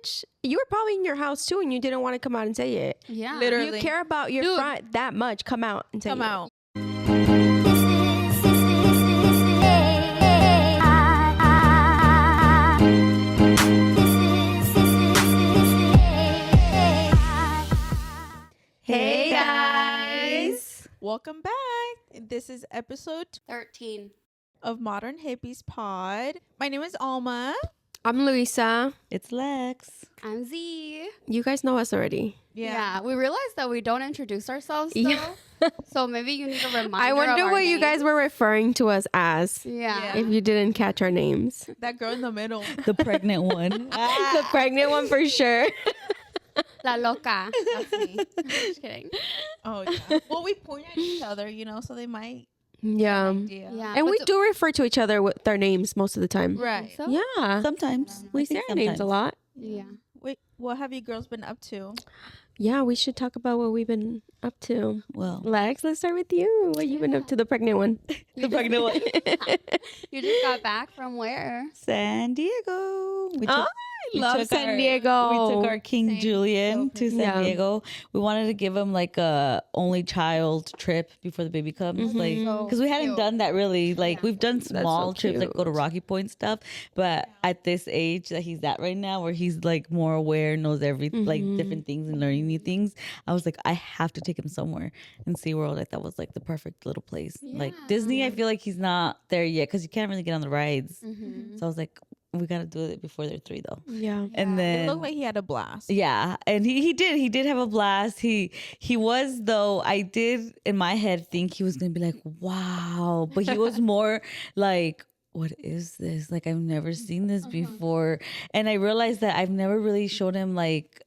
much. You were probably in your house too, and you didn't want to come out and say it. Yeah. Literally. You care about your front that much. Come out and say it. Come out. Hey guys. Welcome back. This is episode 13. of Modern Hippies Pod. My name is Alma. I'm Luisa. It's Lex. I'm Z. You guys know us already. Yeah. We realized that we don't introduce ourselves though. Yeah. So maybe you need a reminder. I wonder of what our you guys names. were referring to us as. Yeah. If you didn't catch our names. That girl in the middle. The pregnant one. The pregnant one for sure. La loca. That's me. Just kidding. Oh, yeah. Well, we point at each other, so they might. Yeah. Yeah. Yeah. And but we do refer to each other with their names most of the time. Right. So? Yeah. Sometimes. We I say think our names a sometimes. lot. Yeah. Wait, what have you girls been up to? Yeah, we should talk about what we've been up to. Well, Lex, let's start with you. What you been up to, the pregnant one? the pregnant one. You just got back from where? San Diego. We Oh, I love took San our- Diego. We took our King Same. Julian to San Yeah. Diego. We wanted to give him like a only child trip before the baby comes, like So because we hadn't cute. done that really. Like Yeah. we've done small so trips, like go to cute. Rocky Point stuff, but at this age that he's at right now, where he's like more aware, knows everything, like different things and learning new things, I was like, I have to take him somewhere. And SeaWorld, I thought was like the perfect little place. Like Disney, I feel like he's not there yet because you can't really get on the rides. Mm-hmm. So I was like, we got to do it before they're 3 though. Yeah. And It then looked like he had a blast. yeah, and he did have a blast. He was, though, I did in my head think he was gonna be like, wow, but he was more like, what is this? Like, I've never seen this before. And I realized that I've never really showed him like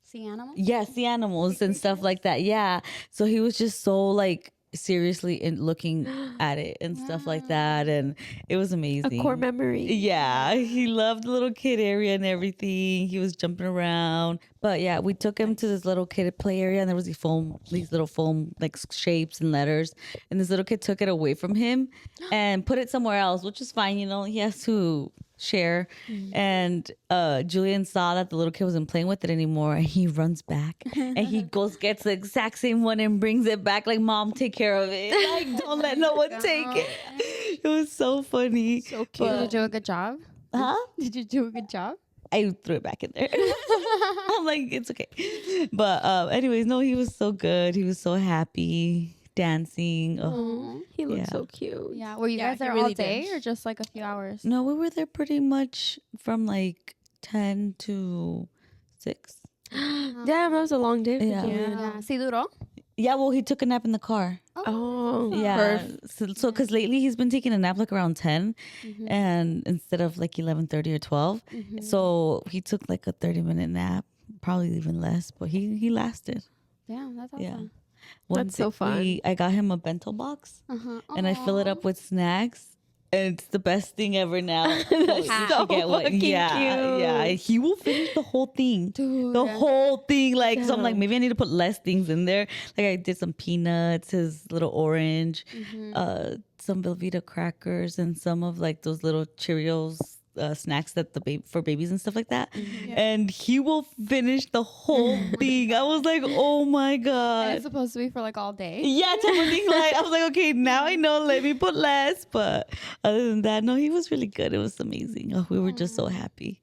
See animals? the animals and stuff like that. Yeah, so he was just so like seriously in looking at it and stuff like that, and it was amazing. A core memory. Yeah, he loved the little kid area and everything. He was jumping around. But yeah, we took him to this little kid play area, and there was these little foam like shapes and letters. And this little kid took it away from him and put it somewhere else, which is fine. He has to share. And Julian saw that the little kid wasn't playing with it anymore, and he runs back and he gets the exact same one and brings it back like, Mom, take care of it. Like, don't let no one take it. It was so funny. So cute. Did you do a good job? Huh? Did you do a good job? I threw it back in there. I'm like, it's okay. But anyways, no, he was so good. He was so happy, dancing. Oh. He looked Yeah. so cute. Yeah. Were you Yeah, guys he there really all day did. or just like a few hours? No, we were there pretty much from like 10 to 6. Damn, that was a long day. For Yeah. Julian. Yeah. ¿Sí duró? Yeah, well, he took a nap in the car. Oh, Yeah. So because lately he's been taking a nap like around 10 and instead of like 11:30 or 12. So he took like a 30-minute nap, probably even less, but he lasted. Damn, that's awesome. Yeah. That's so fun. I got him a bento box. Uh-huh. And I fill it up with snacks. And it's the best thing ever now. That's You so should get one. fucking Yeah, cute. yeah. He will finish the whole thing. Dude. The whole thing. Like, so I'm like, Damn. maybe I need to put less things in there. Like, I did some peanuts, his little orange, some Velveeta crackers, and some of like those little Cheerios snacks that for babies and stuff like that. And he will finish the whole thing. I was like, oh my And God. it's supposed to be for like all day. Yeah, type of thing. Like, I was like, okay, now I know. Let me put less. But other than that, no, he was really good. It was amazing. Oh, we were just so happy.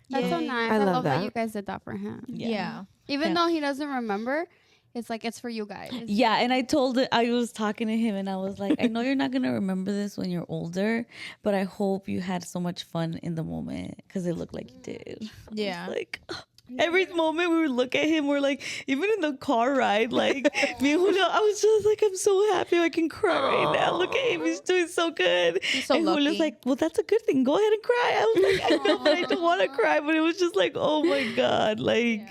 That's so Yay. nice. I I love love that that. you guys did that for him. Yeah. Even Yeah. though he doesn't remember, it's like it's for you guys. Yeah, and I was talking to him, and I was like, I know you're not gonna remember this when you're older, but I hope you had so much fun in the moment because it looked like you did. Yeah. Like. Every moment we would look at him, we're like, even in the car ride, like me and Julio, I was just like, I'm so happy I can cry right now. Look at him, he's doing so good. He's so and Julio's lucky. like, well, that's a good thing. Go ahead and cry. I was like, I know, but I don't want to cry. But it was just like, oh my God, like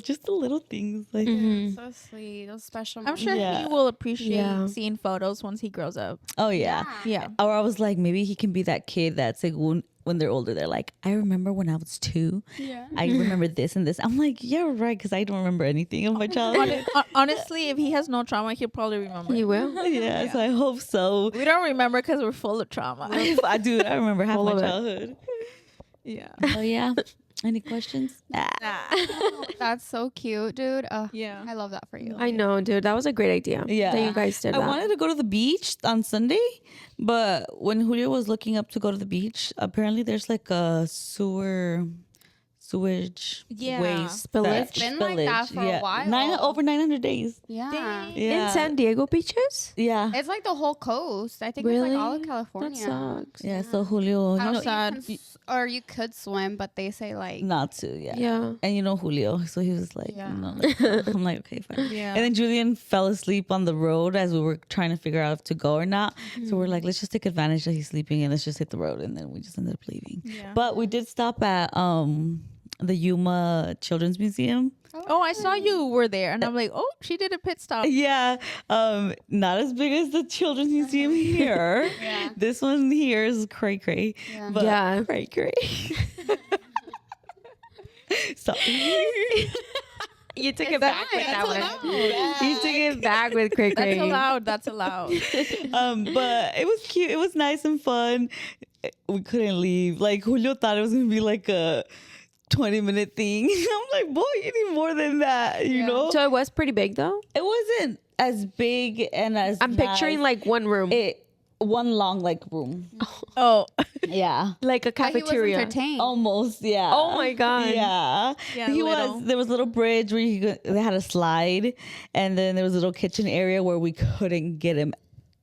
just the little things, like. So sweet. Those special I'm sure Yeah. he will appreciate Yeah. seeing photos once he grows up. Oh yeah. Yeah. Or I was like, maybe he can be that kid that's like when they're older, they're like, I remember when I was 2. Yeah. I remember this and this. I'm like, yeah, right, because I don't remember anything of my childhood. Honestly, if he has no trauma, he'll probably remember. He will. Yeah, so I hope so. We don't remember because we're full of trauma. I do. I remember half Full my of it. childhood. Yeah. Oh yeah. Any questions? That's so cute, dude. Yeah. I love that for you. I know, dude. That was a great idea. Yeah. That you guys did I that. wanted to go to the beach on Sunday, but when Julio was looking up to go to the beach, apparently there's like a sewage Yeah. waste. Spillage? It's been like that for a while. Over 900 days. Yeah. In San Diego beaches? Yeah. It's like the whole coast. I think Really? it's like all of California. That sucks. Yeah, so Julio, I you know, don't know, or you could swim, but they say like not to, yeah. Yeah. And you know Julio, so he was like, Yeah. no. I'm like, okay, fine. Yeah. And then Julian fell asleep on the road as we were trying to figure out if to go or not. So we're like, let's just take advantage that he's sleeping and let's just hit the road. And then we just ended up leaving. Yeah. But we did stop at the Yuma Children's Museum. Oh, I saw you were there, and I'm like, oh, she did a pit stop. Yeah, not as big as the Children's Museum here. Yeah. This one here is cray cray. Yeah. But Yeah. cray cray. Sorry. You took it back with that one. allowed. You took it back with Cray That's Cray. allowed. That's allowed. But it was cute. It was nice and fun. We couldn't leave. Like Julio thought it was gonna be like a 20-minute thing. I'm like, boy, you need more than that, you know? So it was pretty big though? It wasn't as big and as I'm picturing like one room. one long like room. Oh, Yeah. Like a But he was cafeteria. entertained. Almost, yeah. Oh my God. Yeah. Yeah, little. There was a little bridge where they had a slide, and then there was a little kitchen area where we couldn't get him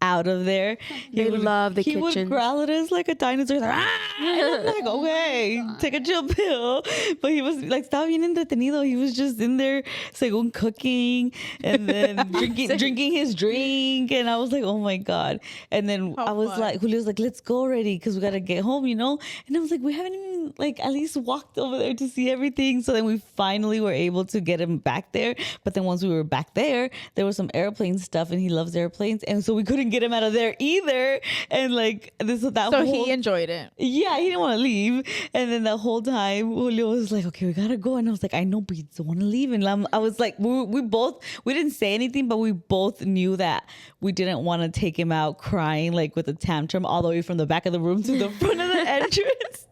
out of there. They love the He would kitchens. growl at us like a dinosaur. Like, ah! And I'm like, okay, take a chill pill. But he was like, estaba bien entretenido. He was just in there, según cooking, and then drinking his drink. And I was like, oh my God. And then How I was fun. like, Julio's like, let's go already because we got to get home, you know? And I was like, we haven't even like at least walked over there to see everything. So then we finally were able to get him back there. But then once we were back there was some airplane stuff, and he loves airplanes. And so we couldn't get him out of there either. And like so whole, he enjoyed it. yeah, he didn't want to leave. And then the whole time Julio was like, okay, we gotta go. And I was like, I know, but you don't want to leave. And I was like, we didn't say anything, but we both knew that we didn't want to take him out crying like with a tantrum all the way from the back of the room to the front of the entrance.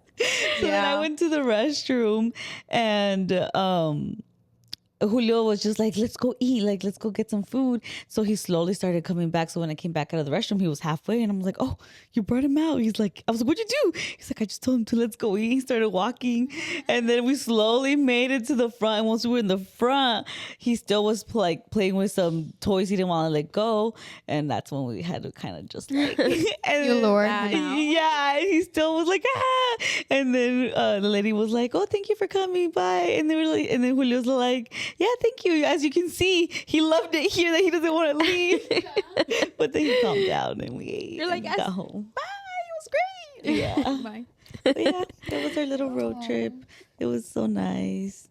So then I went to the restroom, and Julio was just like, let's go eat, like, let's go get some food. So he slowly started coming back. So when I came back out of the restroom, he was halfway, and I'm like, oh, you brought him out. He's like, I was like, what'd you do? He's like, I just told him to let's go eat. He started walking, and then we slowly made it to the front. And once we were in the front, he still was like playing with some toys he didn't want to let go. And that's when we had to kind of just like, and You lured him out. yeah, and he still was like, ah. And then the lady was like, oh, thank you for coming by. And they were like, and then Julio's like, yeah, thank you. As you can see, he loved it here that he doesn't want to leave. But then he calmed down and we ate. You're like, and got home. Bye. It was great. Yeah. Bye. But yeah, that was our little road trip. It was so nice.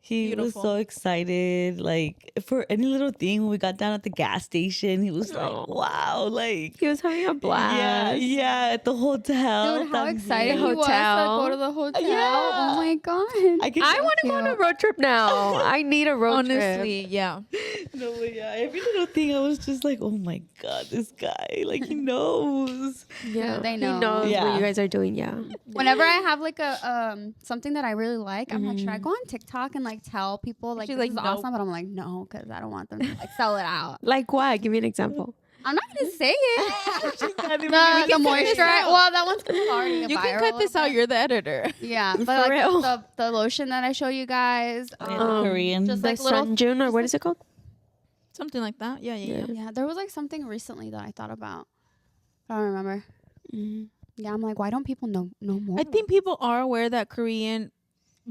He Beautiful. was so excited. Like for any little thing, when we got down at the gas station, he was like, wow, like He was having a blast. yeah, at the hotel. Dude, how también. excited he was to Hotel. go to the hotel. Yeah. Oh my God. I want to go on a road trip now. I need a road trip. Honestly, yeah. No, but yeah, every little thing I was just like, oh my God, this guy, like he knows. Yeah, They know. He knows Yeah. what you guys are doing. Yeah. Whenever I have like a something that I really like, I'm like, should I go on TikTok and like tell people like She's this like, is nope. awesome? But I'm like, no, because I don't want them to like sell it out. Like what? Give me an example. I'm not gonna say it. She's not even the cut this moisturizer. out. Well, that one's already You viral can cut this a out. bit. You're the editor. Yeah, but For like real. the lotion that I show you guys. Yeah, the Korean. Just The like little. Sunjun, or what is it called? Something like that. Yeah, yeah, yeah. Yeah, there was like something recently that I thought about. I don't remember. Yeah, I'm like, why don't people know more? I think people are aware that Korean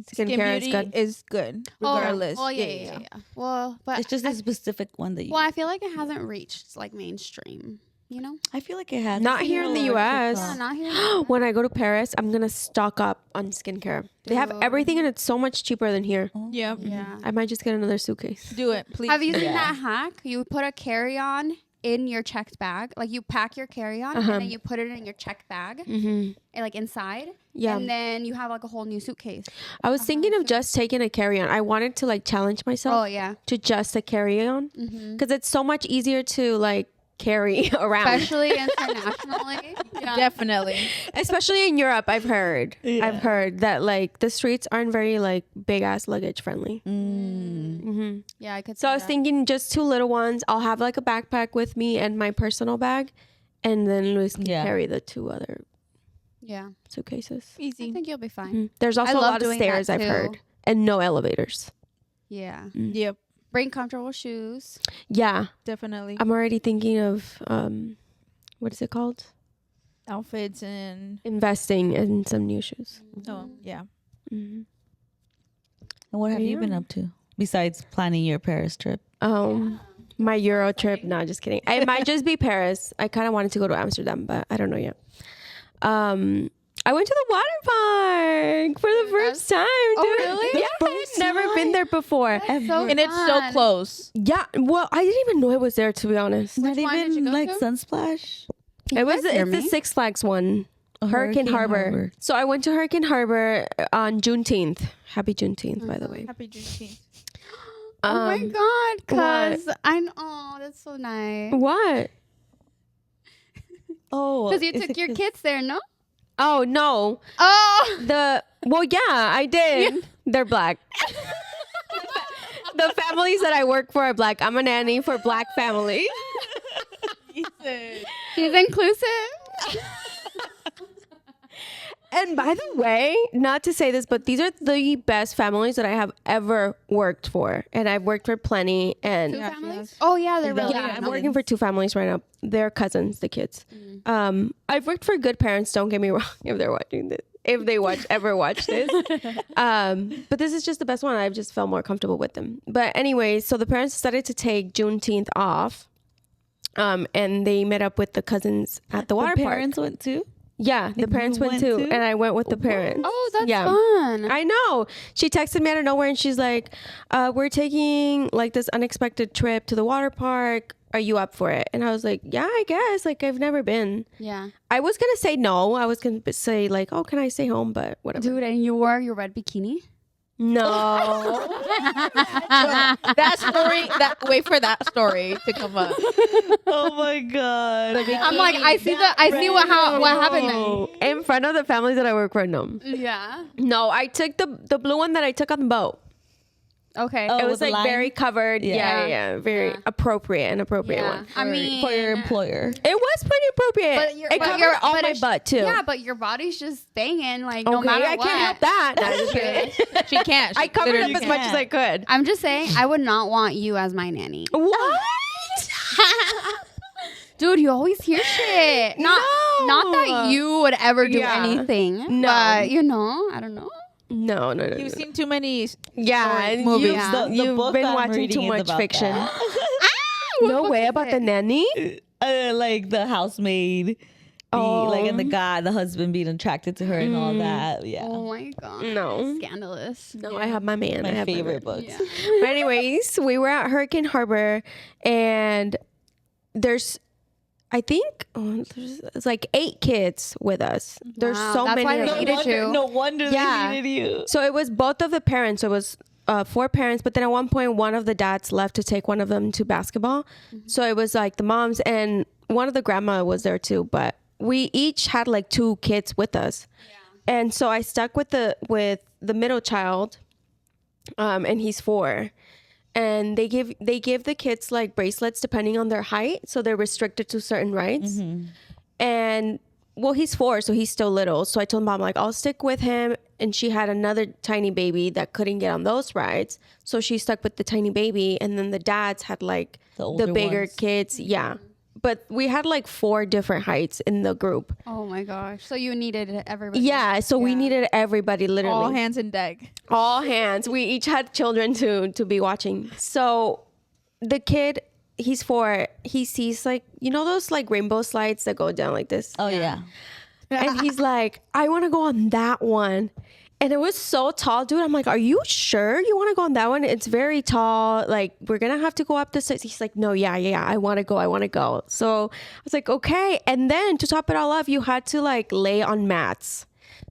skin Skincare is beauty good. is good, regardless. Oh yeah. Well, but It's just a specific one that you. well, I feel like it hasn't reached like mainstream. You know, I feel like it has. Not here in the U.S. yeah, not here. When I go to Paris, I'm gonna stock up on skincare. They have Dude. everything, and it's so much cheaper than here. Yeah, Yeah. I might just get another suitcase. do it, please. Have you seen Yeah. that hack? You put a carry-on in your checked bag. Like you pack your carry-on and then you put it in your checked bag, and, like inside. Yeah. And then you have like a whole new suitcase. I was thinking of just taking a carry-on. I wanted to like challenge myself Oh yeah. to just a carry-on because it's so much easier to like carry around. Especially internationally. Yeah. Definitely. Especially in Europe, I've heard. Yeah. I've heard that like the streets aren't very like big ass luggage friendly. Yeah, I could So see I was that. thinking just 2 little ones. I'll have like a backpack with me and my personal bag, and then Luis can Yeah. carry the 2 other Yeah. suitcases. I Easy. think you'll be fine. There's also a love lot of doing that stairs, I've too. heard, and no elevators. Yeah. Yep. Bring comfortable shoes. Yeah, Definitely. I'm already thinking of what is it called? Outfits and Investing in some new shoes. yeah. Mm-hmm. And what have you been Yeah. up to besides planning your Paris trip? My Euro trip. No, just kidding. It might just be Paris. I kind of wanted to go to Amsterdam, but I don't know yet. I went to the water park for the first time. Dude. Oh, really? Yeah, I've never been there before. That's so And it's so fun. close. Yeah, well, I didn't even know it was there, to be honest. Not one did you even go like to? Sunsplash. It was guys hear it's the me? Six Flags one. Oh, Hurricane Harbor. So I went to Hurricane Harbor on Juneteenth. Happy Juneteenth, by the way. Happy Juneteenth. Oh my Um, god, cause I know. Oh, that's so nice. What? Oh, Because you is took it your 'cause- kids there, no? Oh no. Oh, Well, yeah, I did. They're black. The families that I work for are black. I'm a nanny for black families. she's inclusive. And by the way, not to say this, but these are the best families that I have ever worked for. And I've worked for plenty. And Two Yeah, families. yes. Oh yeah, they're really. yeah, good. I'm working for 2 families right now. They're cousins, the kids. I've worked for good parents. Don't get me wrong. If they're watching this, if they ever watch this, but this is just the best one. I've just felt more comfortable with them. But anyways, so the parents decided to take Juneteenth off, and they met up with the cousins at the water the park. parents went too. Yeah, the And parents you went went too, too? and I went with the parents. Oh, that's Yeah. fun. I know. She texted me out of nowhere and she's like, we're taking like this unexpected trip to the water park. Are you up for it? And I was like, yeah, I guess. Like, I've never been. Yeah, I was going to say no. I was going to say like, oh, can I stay home? But whatever. dude, and you wore your red bikini. No. That story. Wait for that story to come up. Oh my god! I'm like, I see what happened. No. In front of the families that I work for, no. Then. Yeah. No, I took the blue one that I took on the boat. Okay. Oh, It with was the like line? very covered. Yeah. Yeah. Very Yeah. appropriate yeah. one. I mean, for your employer. It was pretty appropriate. It covered all my butt too. Yeah, but your body's just banging like no Okay, matter I what. can't help that. No, I'm just kidding. She can't. She I covered up literally as much as I could. I'm just saying, I would not want you as my nanny. What? Dude, you always hear shit. Not that you would ever do Yeah. anything. No. But you know, I don't know. No. You've seen too many. Yeah, movies. You've book been I'm watching reading too is much about fiction. that. No way about the nanny. Like the housemaid, like and the husband being attracted to her and all that. Yeah, Oh my god. No. Scandalous. No, I have my man. I my have my favorite man. books. Yeah. But anyways, we were at Hurricane Harbor, and I think it's like 8 kids with us. There's Wow, so that's many. why of they them. needed you. No wonder Yeah. they needed you. So it was both of the parents. So it was 4 parents, but then at one point, one of the dads left to take one of them to basketball. So it was like the moms and one of the grandma was there too. But we each had like 2 kids with us, and so I stuck with the middle child, and he's 4. And they give the kids like bracelets depending on their height, so they're restricted to certain rides. And well, he's 4, so he's still little. So I told mom, like, I'll stick with him. And she had another tiny baby that couldn't get on those rides, so she stuck with the tiny baby. And then the dads had like The the older bigger ones. kids, yeah. But we had like 4 different heights in the group. Oh my gosh. So you needed everybody. Yeah, so we needed everybody, literally. All hands in deck. All hands. We each had children to be watching. So the kid, he's 4. He sees like, you know those like rainbow slides that go down like this? Oh yeah. And he's like, I want to go on that one. And it was so tall, dude. I'm like, are you sure you want to go on that one? It's very tall. Like, we're going to have to go up the stairs. He's like, no, yeah. I want to go. So I was like, okay. And then to top it all off, you had to like lay on mats.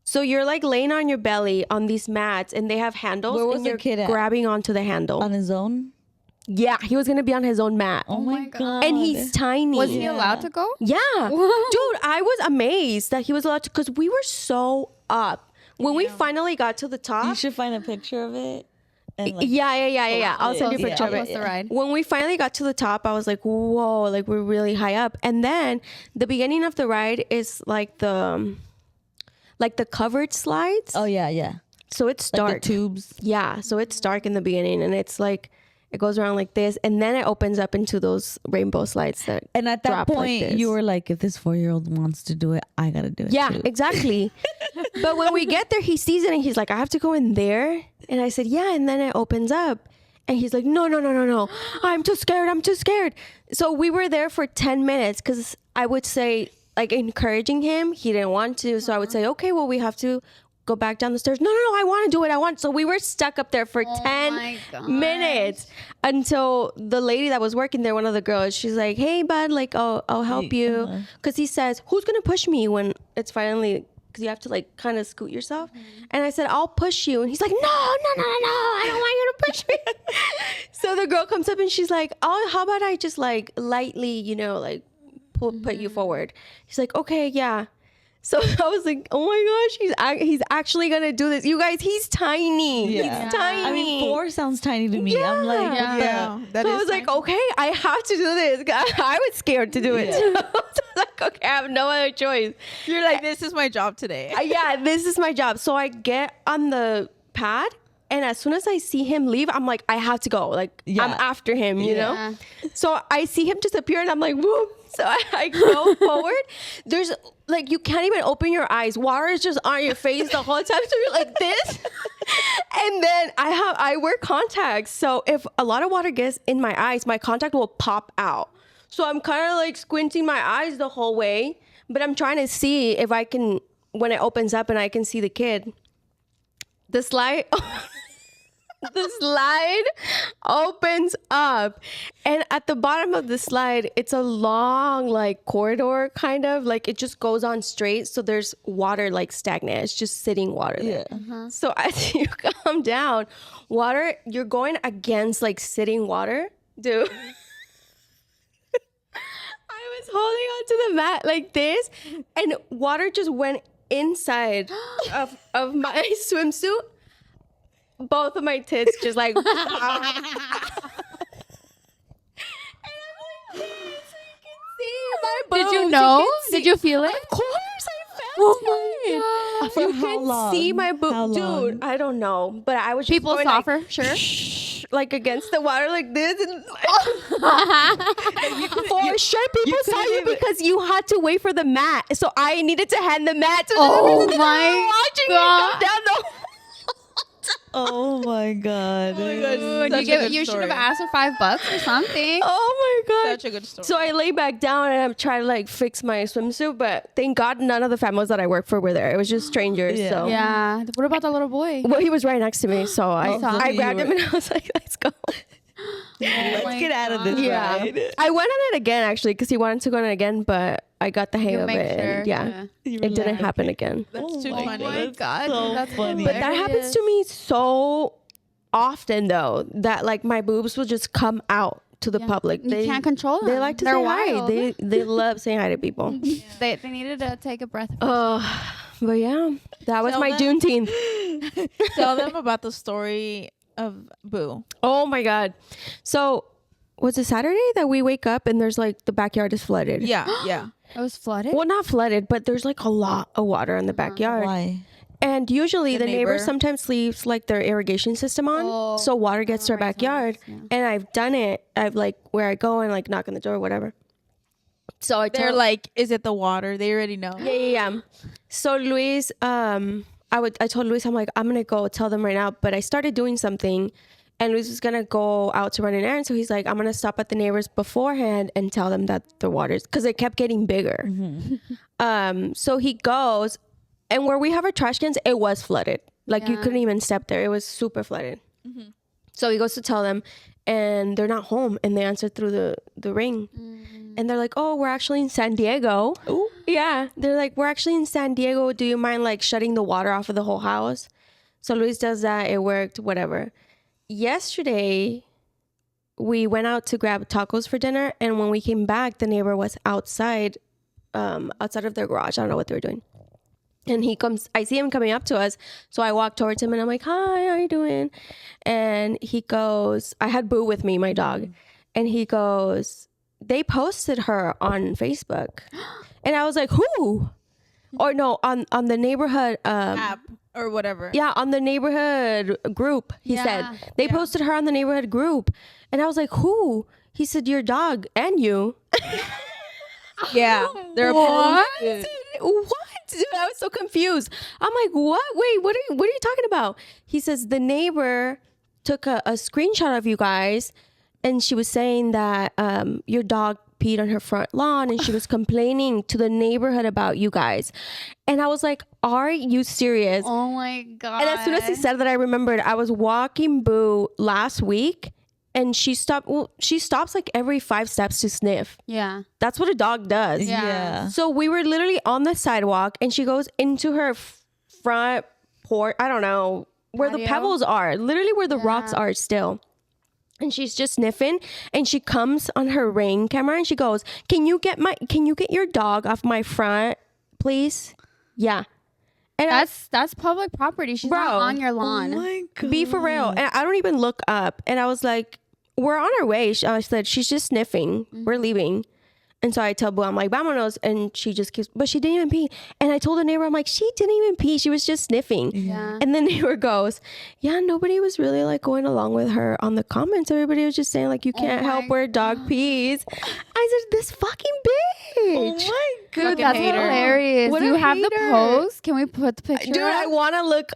So you're like laying on your belly on these mats, and they have handles. Where was and the you're kid at? grabbing onto the handle. On his own. Yeah, he was gonna be on his own mat. Oh my god. And he's tiny. Was he allowed to go? Yeah. Dude, I was amazed that he was allowed to, because we were so up. When we finally got to the You top. should find a picture of it. And like, Yeah. I'll send you a picture of Post it. the ride. When we finally got to the top, I was like, whoa, like we're really high up. And then the beginning of the ride is like the covered slides. oh yeah. So it's Like dark. the tubes. Yeah, so it's dark in the beginning, and it's like it goes around like this, and then it opens up into those rainbow slides that. And at that drop like point, this. you were like, if this 4-year-old wants to do it, I gotta do it. Yeah, too. exactly. But when we get there, he sees it and he's like, I have to go in there. And I said, yeah. And then it opens up. And he's like, no. I'm too scared. So we were there for 10 minutes because I would say, like, encouraging him. He didn't want to. So I would say, okay, well, we have to go back down the stairs. No, I want to do it. So we were stuck up there for 10 minutes until the lady that was working there, one of the girls, she's like, hey, bud, like, I'll help you. Because he says, who's going to push me when it's finally, because you have to like kind of scoot yourself. And I said, I'll push you. And he's like, no, I don't want you to push me. So the girl comes up and she's like, oh, how about I just like lightly, like put you forward. He's like, okay, yeah. So I was like, oh my gosh, he's actually going to do this. You guys, he's tiny. Yeah. He's tiny. I mean, 4 sounds tiny to me. Yeah. I'm like, Yeah, that So I is was like, tiny. okay, I have to do this. I was scared to do it. So I was like, okay, I have no other choice. You're like, this is my job today. Yeah, this is my job. So I get on the pad, and as soon as I see him leave, I'm like, I have to go. Like, Yeah. I'm after him, you know? Yeah. So I see him disappear, and I'm like, whoop. So I go forward. There's like, you can't even open your eyes. Water is just on your face the whole time. So you're like this. And then I wear contacts. So if a lot of water gets in my eyes, my contact will pop out. So I'm kind of like squinting my eyes the whole way. But I'm trying to see if I can, when it opens up and I can see the kid. The slide opens up, and at the bottom of the slide, it's a long like corridor, kind of like it just goes on straight. So there's water like stagnant. It's just sitting water there. So as you come down, you're going against like sitting water, dude. I was holding onto the mat like this, and water just went inside of my swimsuit. Both of my tits just like and I'm like this, so you can see my boobs. Did you know? Did you feel it? Of course I felt Oh it. my You For how can long? see my How boob, long? dude. I don't know, but I was just People going suffer, like, sure. like against the water like this, and for sure people saw you because you had to wait for the mat, so I needed to hand the mat to the Oh person that my was watching God. me come down the. oh my god. You should have asked for $5 or something. Oh my god, Such a good story. So I lay back down and I'm trying to like fix my swimsuit, but thank God none of the families that I work for were there. It was just strangers. Yeah. So Yeah. What about the little boy? well, he was right next to me, so I you grabbed him and I was like, let's go. Let's get out of this Yeah, ride. I went on it again actually because he wanted to go on it again, but I got the hang You of make it. sure, And yeah, yeah. You were it didn't like, happen again. That's too my funny. Oh my God, so that's funny. But that happens to me so often though, that like my boobs will just come out to the public. You can't control They them. like to They're say hi. wild. They love saying hi to people. They needed to take a breath. But yeah, that was Tell my them. Juneteenth. Tell them about the story of Boo. Oh my God. So was it Saturday that we wake up and there's like the backyard is flooded? Yeah, yeah. It was flooded. Well, not flooded, but there's like a lot of water in the backyard. Why? And usually The the neighbor neighbor. sometimes leaves like their irrigation system on. Oh. So water gets to our backyard. And I've done it. I've like where I go and like knock on the door or whatever. So I They're told like, is it the water? They already know. yeah. So Luis, I told Luis, I'm like, I'm gonna go tell them right now. But I started doing something, and Luis was gonna go out to run an errand. So he's like, I'm gonna stop at the neighbors beforehand and tell them that the water's, because it kept getting bigger. So he goes, and where we have our trash cans, it was flooded. Like you Yeah. couldn't even step there. It was super flooded. So he goes to tell them, and they're not home, and they answer through the ring. And they're like, oh, we're actually in San Diego. Ooh. Yeah. They're like, we're actually in San Diego. Do you mind like shutting the water off of the whole house? So Luis does that. It worked, whatever. Yesterday, we went out to grab tacos for dinner, and when we came back, the neighbor was outside of their garage. I don't know what they were doing. And I see him coming up to us. So I walk towards him and I'm like, hi, how you doing? And he goes, I had Boo with me, my dog. And he goes, they posted her on Facebook. And I was like, who? Or no, on the neighborhood App or whatever. Yeah, on the neighborhood group, he said. They posted her on the neighborhood group. And I was like, who? He said, your dog and you. Yeah. They're What? Dude, I was so confused. I'm like, what? Wait, what are you talking about? He says the neighbor took a screenshot of you guys, and she was saying that your dog peed on her front lawn, and she was complaining to the neighborhood about you guys. And I was like, are you serious? Oh my God. And as soon as he said that, I remembered I was walking Boo last week, and she stopped. Well, she stops like every 5 steps to sniff. Yeah. That's what a dog does. Yeah. So we were literally on the sidewalk, and she goes into her front porch. I don't know where the Patio? pebbles are, literally where the rocks are still. And she's just sniffing, and she comes on her Ring camera and she goes, can you get your dog off my front, please? Yeah. And That's public property. She's not on your lawn. Oh my God. be for real. And I don't even look up. And I was like, we're on our way. I said, she's just sniffing. We're leaving. And so I tell Boo, I'm like, vámonos. And she just keeps, but she didn't even pee. And I told the neighbor, I'm like, she didn't even pee. She was just sniffing. Yeah. And the neighbor goes, yeah, nobody was really like going along with her on the comments. Everybody was just saying like, you can't help where a dog pees. I said, this fucking bitch. Oh my God. Dude, that's hilarious. What Do you a have the hater. post? Can we put the picture? Dude, I want to look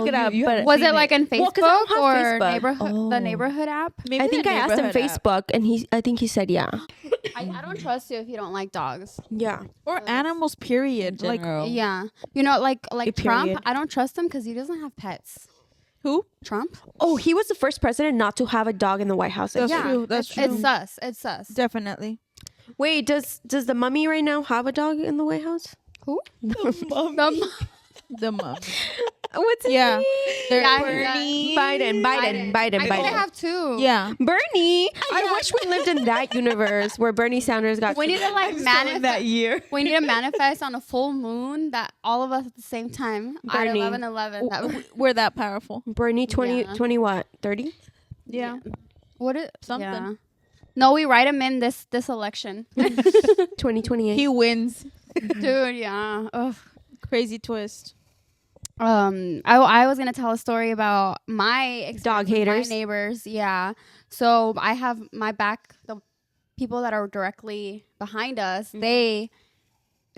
it up. you But have Was seen it like on Well, 'cause I Facebook don't have or Facebook. neighborhood the neighborhood app? Maybe I think the I asked him neighborhood app. Facebook, and I think he said, yeah. I don't trust you if you don't like dogs. Yeah. Or animals, period. Like, General. Yeah. You know, like Trump, period. I don't trust him because he doesn't have pets. who? Trump? Oh, he was the first president not to have a dog in the White House. That's Yeah. true. That's true. It's sus. It's sus. Definitely. Wait, does the mummy right now have a dog in the White House? Who? The mom. What's his Yeah. name? Yeah, Biden. I think they have two. Yeah. Bernie. I wish we lived in that universe where Bernie Sanders got. We need to like manifest. year. We need to manifest on a full moon that all of us at the same time at Bernie. 11/11. That would, We're that powerful. Bernie 20, Yeah. 20 what? 30? Yeah. what is Something. Yeah. No, we write him in this election, 2028. He wins. dude. Yeah. Ugh. Crazy twist. I was gonna tell a story about my experience Dog with haters. my neighbors. Yeah. So I have my back. The people that are directly behind us, they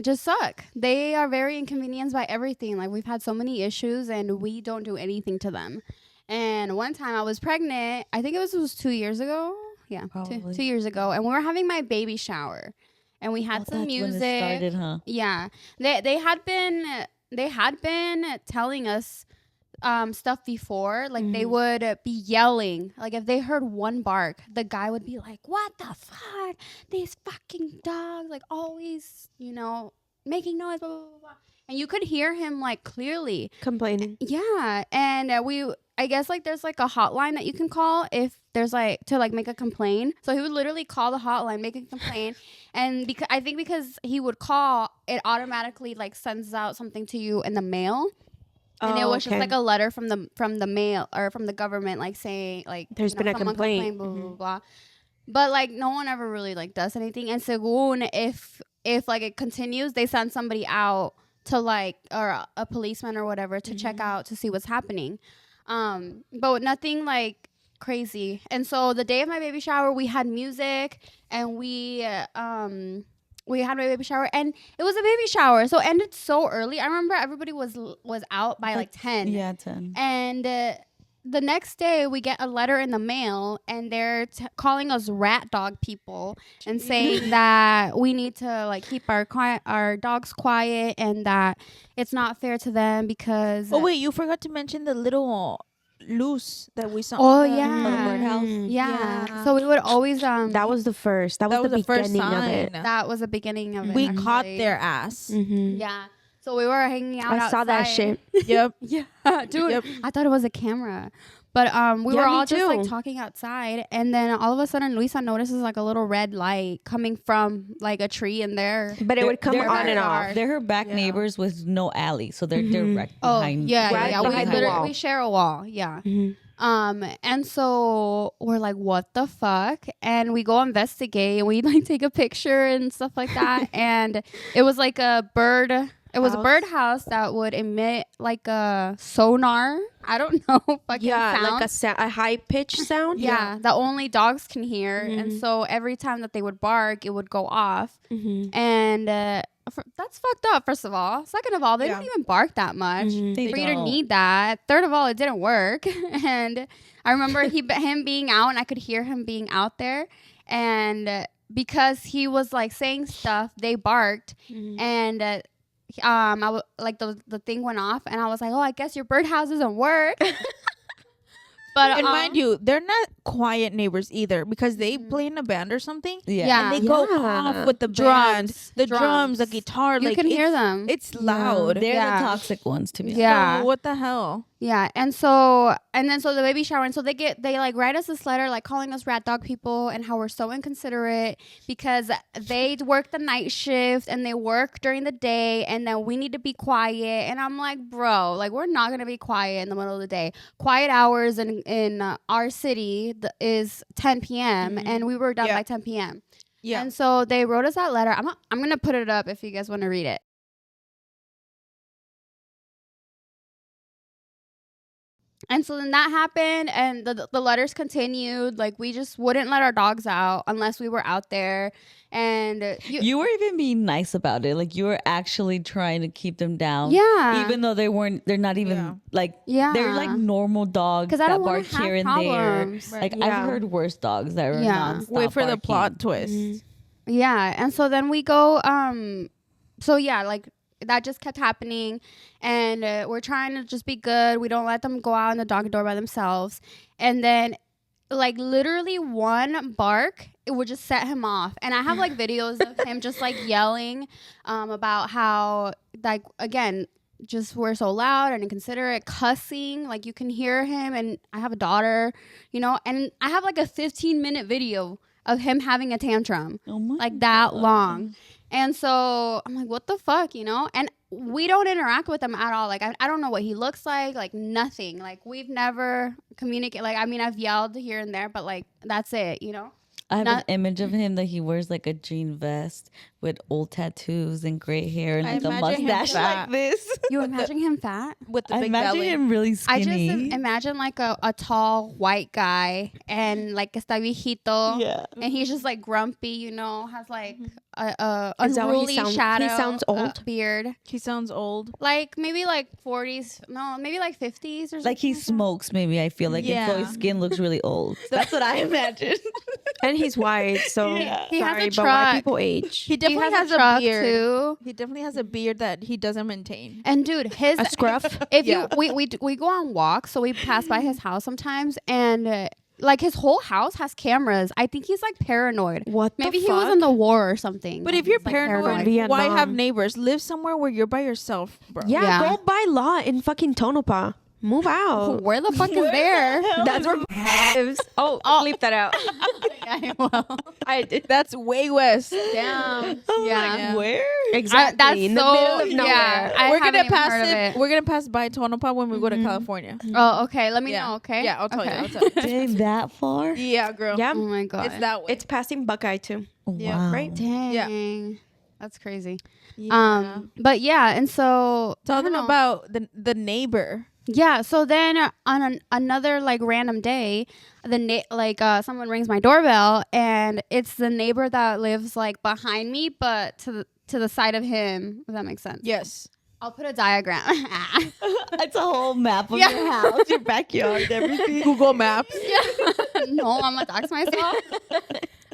just suck. They are very inconvenienced by everything. Like we've had so many issues, and we don't do anything to them. And one time I was pregnant. I think it was 2 years ago. Yeah, Probably. 2 years ago, and we were having my baby shower, and we had some That's when music. it started, huh? Yeah, they had been telling us stuff before. Like they would be yelling. Like if they heard one bark, the guy would be like, "What the fuck? These fucking dogs! Like always, making noise." Blah blah blah blah. And you could hear him like clearly. Complaining. Yeah, and I guess like there's like a hotline that you can call if there's like to like make a complaint. So he would literally call the hotline, make a complaint, and because he would call, it automatically like sends out something to you in the mail, and it was just like a letter from the mail or from the government like saying like There's been a someone complaint. complained, blah blah blah. But like no one ever really like does anything. And según if like it continues, they send somebody out to like or a policeman or whatever to check out to see what's happening. But nothing like crazy. And so the day of my baby shower, we had music and we had my baby shower, and it was a baby shower, so it ended so early. I remember everybody was out by like 10. Yeah, 10. And the next day we get a letter in the mail, and they're calling us rat dog people and saying that we need to like keep our dogs quiet, and that it's not fair to them because Oh, wait. You forgot to mention the little loose that we saw. Oh, on the- yeah. on the birdhouse. yeah. So we would always That was the first. That was the first beginning of sign. it. that was the beginning of it. We caught actually. their ass. Mm-hmm. Yeah. So we were hanging out I saw that outside. shit. Yep. Yeah, dude. Yep. I thought it was a camera. But we Yeah, were me all just like too. talking outside, and then all of a sudden Luisa notices like a little red light coming from like a tree in there. But it would come they're on and hard. off. They're her back neighbors with no alley, so they're direct Oh behind. yeah, right yeah. We behind the literally wall. we share a wall. Yeah. Mhm. And so we're like, what the fuck? And we go investigate and we like take a picture and stuff like that. And it was like a bird. It was a House. birdhouse that would emit like a sonar. I don't know. Fucking Yeah, sound. like a high pitched sound. Yeah, that only dogs can hear. Mm-hmm. And so every time that they would bark, it would go off. Mhm. And that's fucked up, first of all. Second of all, they don't even bark that much Mhm. They for you to don't. need that. Third of all, it didn't work. And I remember him being out, and I could hear him being out there. And because he was like saying stuff, they barked. And like the thing went off, and I was like, oh, I guess your birdhouse doesn't work. But And mind you, they're not quiet neighbors either because they play in a band or something. Yeah. And they go Yeah. off with the Drums. band, the drums, the guitar. you like can hear them. It's loud. They're Yeah. the toxic ones, to be honest. Yeah. So what the hell? Yeah, and then the baby shower, and so they like write us this letter like calling us rat dog people and how we're so inconsiderate because they work the night shift and they work during the day, and then we need to be quiet. And I'm like, bro, like we're not gonna be quiet in the middle of the day. Quiet hours in our city is 10 p.m. and we were done Yeah. by 10 p.m. Yeah. And so they wrote us that letter. I'm gonna put it up if you guys want to read it. And so then that happened, and the letters continued. Like, we just wouldn't let our dogs out unless we were out there. And You were even being nice about it. Like you were actually trying to keep them down. Yeah. Even though they're not even Yeah. like, Yeah. they're like normal dogs 'Cause I that don't wanna bark have here and problems. there. Like Yeah. I've heard worse dogs that are Yeah. nonstop Wait for the barking. plot twist. yeah. And so then we go, so yeah, like that just kept happening. And we're trying to just be good. We don't let them go out in the dog door by themselves. And then, like, literally one bark, it would just set him off. And I have like videos of him just like yelling about how, like, again, just we're so loud and inconsiderate, cussing. Like, you can hear him. And I have a daughter, you know, and I have like a 15-minute video of him having a tantrum, Oh my like that long. And so I'm like, what the fuck, you know? And we don't interact with him at all. Like, I don't know what he looks like nothing. Like, we've never communicated. Like, I mean, I've yelled here and there, but like, that's it, you know? I have Not- an image of him that he wears like a jean vest with old tattoos and gray hair and I like a imagine him mustache fat. like this. You imagine him fat? With the I big imagine belly. him really I skinny. just imagine like a tall white guy and like está viejito. Yeah. And he's just like grumpy, you know, has like a Is that what he unruly sounds- he shadow. sounds old? Beard. He sounds old. Like maybe like 40s. No, maybe like 50s or something. Like he that. smokes, maybe. I feel like Yeah. so his skin looks really old. That's what I imagine. And he's white, so Yeah. He has a sorry, but white truck. people age. He definitely has has a a truck beard. too. He definitely has a beard that he doesn't maintain. And dude, his A scruff. If Yeah. we go on walks, so we pass by his house sometimes, and like his whole house has cameras. I think he's like paranoid. What the Maybe he fuck? was in the war or something. But and if you're he's, like, paranoid, Vietnam. why have neighbors? Live somewhere where you're by yourself, bro. Yeah, Yeah. go buy law in fucking Tonopah. Move out. where the fuck is there? That's where lives. Oh, leave that out. Yeah, well, I did. That's way west. damn. Yeah. Where? Exactly. That's in the so middle of nowhere. yeah. I We're haven't gonna even pass heard of it. We're gonna pass by Tonopah when we go to California. Oh, okay. Let me Yeah. know. Okay. Yeah, I'll tell you. Okay. I'll tell you. Dang, that far? Yeah, girl. Yeah, Oh my god. It's that way. it's passing Buckeye too. Yeah. Wow. Right? Dang. That's crazy. Yeah. But yeah, and so I Tell don't them know. about the neighbor. Yeah, so then on another like random day, someone rings my doorbell, and it's the neighbor that lives like behind me, but to the side of him. If that makes sense. Yes. I'll put a diagram. It's a whole map of Yeah. your house, your backyard, everything. Google Maps. No, I'm gonna dox myself.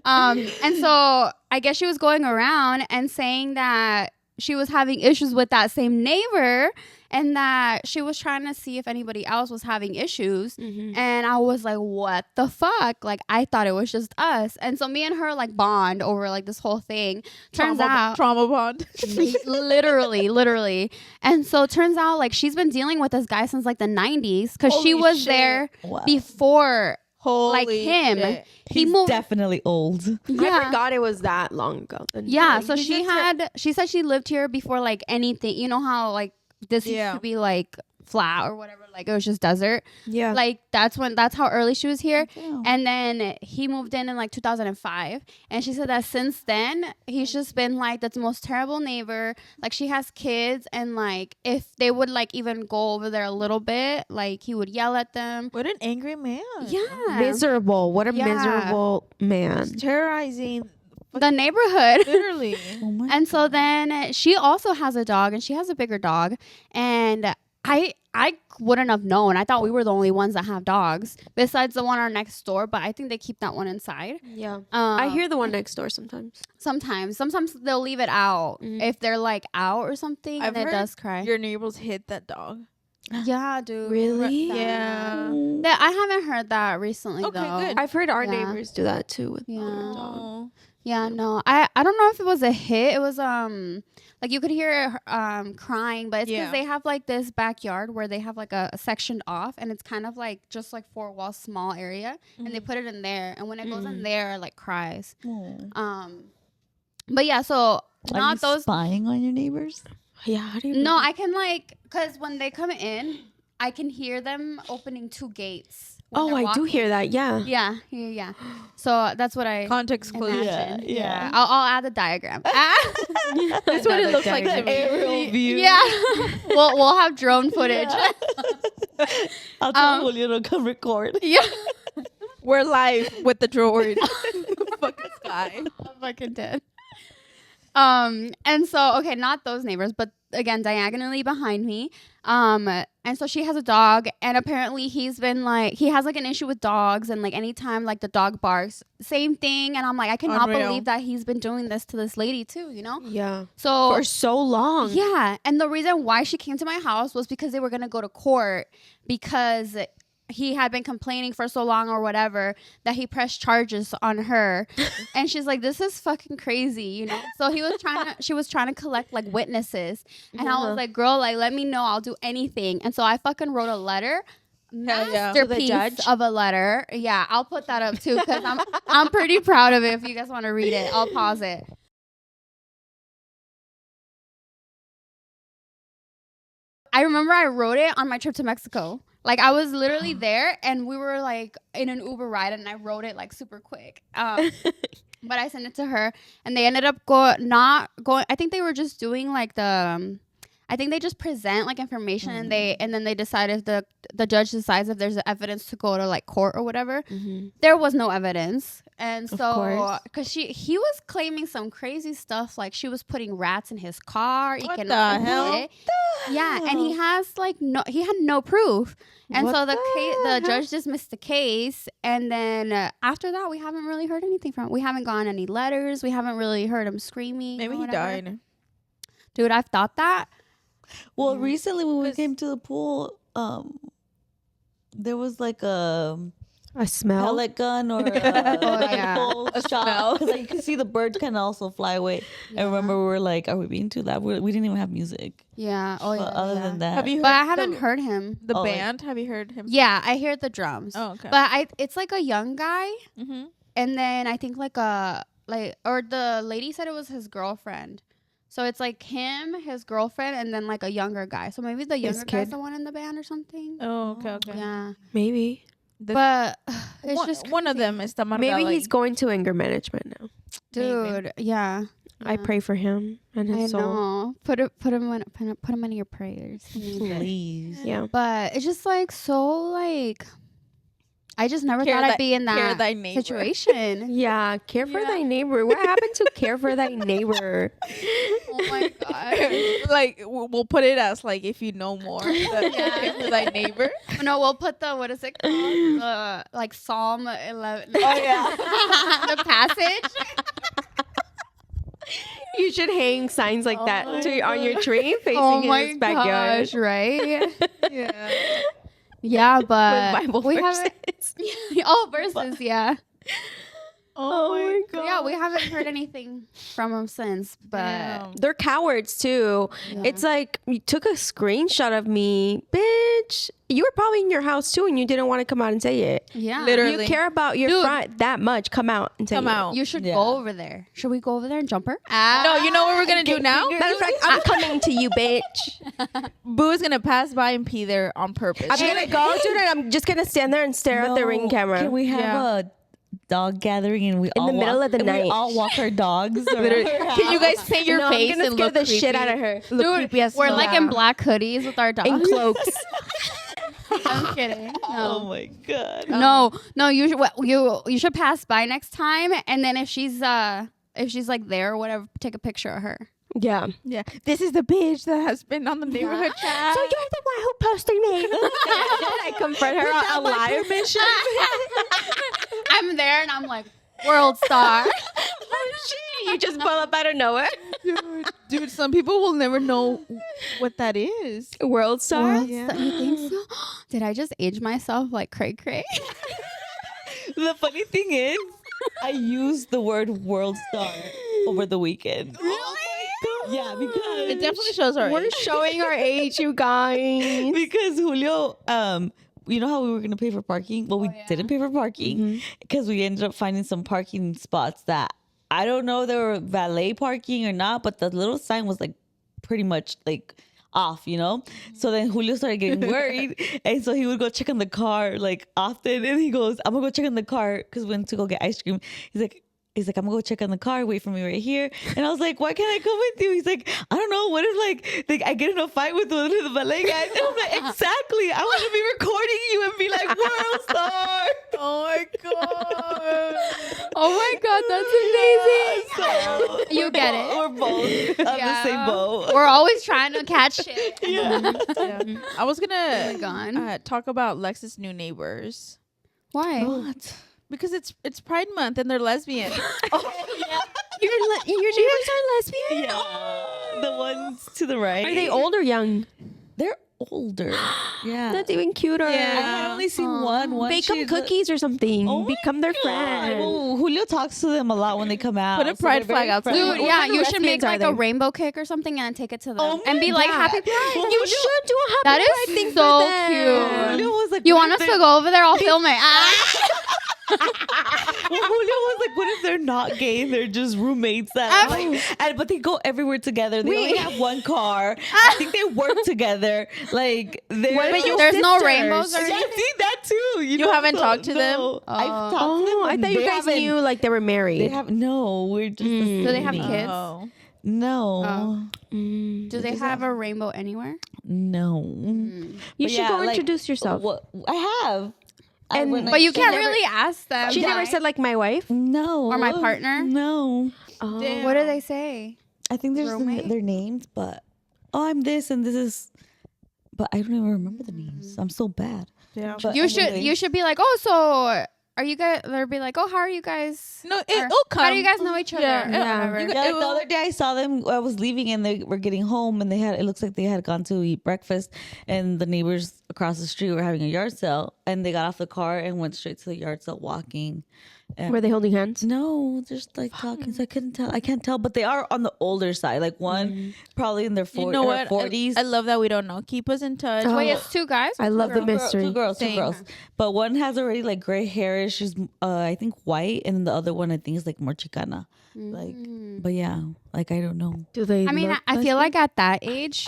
And so I guess she was going around and saying that she was having issues with that same neighbor, and that she was trying to see if anybody else was having issues. And I was like, what the fuck? Like, I thought it was just us. And so me and her like bond over like this whole thing. Turns out trauma bond. literally. And so turns out like she's been dealing with this guy since like the 90s, because she Holy was shit. there Wow. before Holy like him. shit. He He's moved. definitely old. I forgot it was that long ago. Yeah, Like, so she said she lived here before like anything. You know how like this used to be like flat or whatever, like it was just desert. yeah. Like that's how early she was here. Damn. And then he moved in like 2005, and she said that since then he's just been like the most terrible neighbor. Like she has kids, and like if they would like even go over there a little bit, like he would yell at them. What an angry man. Yeah, miserable. What a Yeah. miserable man. Terrorizing. the neighborhood. Literally. Oh my And so then she also has a dog, and she has a bigger dog. And I wouldn't have known. I thought we were the only ones that have dogs, besides the one our next door. But I think they keep that one inside. Yeah. I hear the one next door sometimes. Sometimes they'll leave it out if they're like out or something, I've and it heard does cry. Your neighbors hit that dog. Yeah, dude. Really? Yeah. Yeah, I haven't heard that recently Okay, though. good. I've heard our Yeah. neighbors do that too with Yeah. their dog. Oh. Yeah, no. I don't know if it was a hit. It was like you could hear her crying, but it's because Yeah. they have like this backyard where they have like a section off, and it's kind of like just like 4 walls, small area, and they put it in there, and when it goes in there, it like cries. But yeah, so Are not you those. spying on your neighbors? Yeah. How do you No, I can like, because when they come in, I can hear them opening 2 gates. when Oh, they're I do walking. hear that. Yeah. Yeah. So that's what I Context clue. imagine. Yeah. I'll add the diagram. That's what it looks like to me. Aerial view. Yeah, we'll have drone footage. I'll tell Julio to come record. Yeah, We're live with the droid. Fuck this guy. I'm fucking dead. And so okay, not those neighbors, but again diagonally behind me. And so she has a dog, and apparently he's been like, he has like an issue with dogs, and like anytime like the dog barks, same thing. And I'm like, I cannot Unreal. believe that he's been doing this to this lady too, you know? Yeah. So For so long. yeah, and the reason why she came to my house was because they were gonna go to court because he had been complaining for so long or whatever that he pressed charges on her. And she's like, this is fucking crazy, you know? So she was trying to collect like witnesses. And I was like, girl, like, let me know. I'll do anything. And so I fucking wrote a letter. yeah. Masterpiece judge? of a letter. Yeah, I'll put that up too, because I'm pretty proud of it. If you guys want to read it, I'll pause it. I remember I wrote it on my trip to Mexico. Like I was literally there, and we were like in an Uber ride, and I wrote it like super quick. But I sent it to her, and they ended up not going. I think they were just doing like I think they just present like information, and then they decide if the judge decides if there's evidence to go to like court or whatever. There was no evidence, and so because he was claiming some crazy stuff, like she was putting rats in his car. What the hell? Yeah, and he had no proof, and so the judge dismissed the case. And then after that, we haven't really heard anything from him. We haven't gotten any letters. We haven't really heard him screaming. Maybe or he whatever. died. Dude, I've thought that. Well, recently when we came to the pool, there was like a smell. pellet gun or a shot. Like you could see the bird can also fly away. I remember we were like, "Are we being too loud?" We didn't even have music. Yeah. Oh yeah. But other than that, Have you heard But I haven't heard him. the Oh, like- band? Have you heard him? Yeah, I hear the drums. Oh, okay. But it's like a young guy, Mm-hmm. and then I think or the lady said it was his girlfriend. So it's like him, his girlfriend, and then like a younger guy. So maybe the younger guy's kid. the one in the band or something. Oh, okay. Yeah. Maybe. But it's one, just one of them is the Maybe he's going to anger management now. dude. Yeah. I pray for him and I his soul. know. Put him in your prayers. please. Yeah. But it's just like so like I just never Care thought thy- I'd be in care that thy neighbor. situation. Yeah. Care for thy neighbor. What happened to care for thy neighbor? Oh my god. like we'll put it as like if you know more. Care for thy neighbor. No, we'll put the what is it called? Like Psalm 11. Oh yeah. The passage. You should hang signs like that on your tree facing Oh my his backyard. gosh, right? Yeah. Yeah, but With Bible we verses. haven't. Oh, verses, yeah. Oh my god. Yeah, we haven't heard anything from them since. But Damn. They're cowards too. Yeah. It's like you took a screenshot of me, bitch. You were probably in your house too, and you didn't want to come out and say it. yeah, Literally. You care about your Dude. front that much? Come out and say Come it. out. you should Yeah. go over there. Should we go over there and jump her? No, you know what we're gonna do now? Matter of fact, I'm coming to you, bitch. Boo is gonna pass by and pee there on purpose. I'm gonna go, dude, and I'm just gonna stand there and stare at the ring camera. Can we have a dog gathering and we In all the middle walk, of the and night. We all walk our dogs. Can you guys paint your No, face I'm gonna and scare look the creepy? shit out of her. Look Dude, creepy as we're fuck. like in black hoodies with our dogs. In cloaks. I'm kidding. Oh No. my god. No, you should you should pass by next time, and then if she's like there or whatever, take a picture of her. Yeah. Yeah, this is the bitch that has been on the neighborhood chat. So you're the one who posted me. I confront her on a live mission. I'm there and I'm like world star. You just pull up out of nowhere. Dude, some people will never know what that is. World star. World Yeah. star. You think so? Did I just age myself like cray cray? The funny thing is, I used the word world star over the weekend. Really? Yeah, because It definitely shows our We're age. showing our age, you guys. because Julio, you know how we were gonna pay for parking? Well, we yeah. didn't pay for parking because we ended up finding some parking spots that I don't know if they were valet parking or not, but the little sign was like pretty much like off, you know? So then Julio started getting worried. And so he would go check on the car like often. And he goes, I'm gonna go check on the car because we went to go get ice cream. He's like, I'm gonna go check on the car, wait for me right here. And I was like, why can't I come with you? He's like, I don't know. What if like I get in a fight with one of the valet guys? And I'm like, exactly. I want to be recording you and be like, world star. Oh my god. Oh my god, that's amazing. So You get it. We're both on the same boat. We're always trying to catch shit. Yeah. I was gonna God. talk about Lex's new neighbors Why? What? because it's Pride Month and they're lesbian. Your neighbors are lesbian? Yeah. The ones to the right. Are they old or young? They're older. Yeah. That's even cuter. I Yeah. had only seen one. Bake them she's- cookies or something. Oh my Become their God. friend. Well, Julio talks to them a lot when they come out. Put a so pride they're very flag outside. friendly. Dude, What yeah, kind of you should make lesbians are like they? a rainbow cake or something and then take it to them Oh and be my like, God. Happy Pride. You should do a happy That pride is thing for so them. cute. Julio was like, You what want if us they're- to go over there? I'll film it. Well, Julio was like, what if they're not gay and they're just roommates that are like, but they go everywhere together. They only have one car. I think they work together. Like they're There's no rainbows or Yeah, anything? I've seen that too. You haven't talked to them? No. I've talked to them. Oh, I but thought you they guys haven't- knew like they were married. They have no. We're just. Do they have kids? Oh. No. Mm. Do they have a rainbow anywhere? No. You But should yeah, go like, introduce yourself. What I have. And- when I- But you She can't never- really ask them. She never right? said like my wife. no. Or my partner? No. Oh. Damn. What do they say? I think there's Roommate? their names, but I'm this and this is. But I don't even remember the names. I'm so bad. Yeah. But You anyways. should be like, oh, so are you guys? They'll be like, oh, how are you guys? No, Or, it'll come. How do you guys know each other? Yeah, Or yeah. whatever. You Yeah, It like the will- other day I saw them. I was leaving and they were getting home, and it looks like they had gone to eat breakfast, and the neighbors across the street were having a yard sale, and they got off the car and went straight to the yard sale walking. Were they holding hands? No, just like talking. So I couldn't tell. I can't tell, but they are on the older side. Like one probably in their You know what? 40s. I love that we don't know. Keep us in touch. Oh. Wait, it's two guys? I love the mystery. Two girls. Same. But one has already like gray hair. She's I think white, and the other one I think is like more Chicana. Like, but yeah, like I don't know. Do they? I mean, look I feel lesbian? like at that age,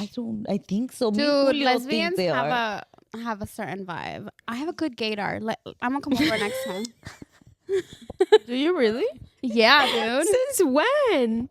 I think so. Me and dude, Julio think lesbians they are. have a certain vibe. I have a good gaydar. I'm gonna come over next time. Do you really? Yeah, dude. Since when?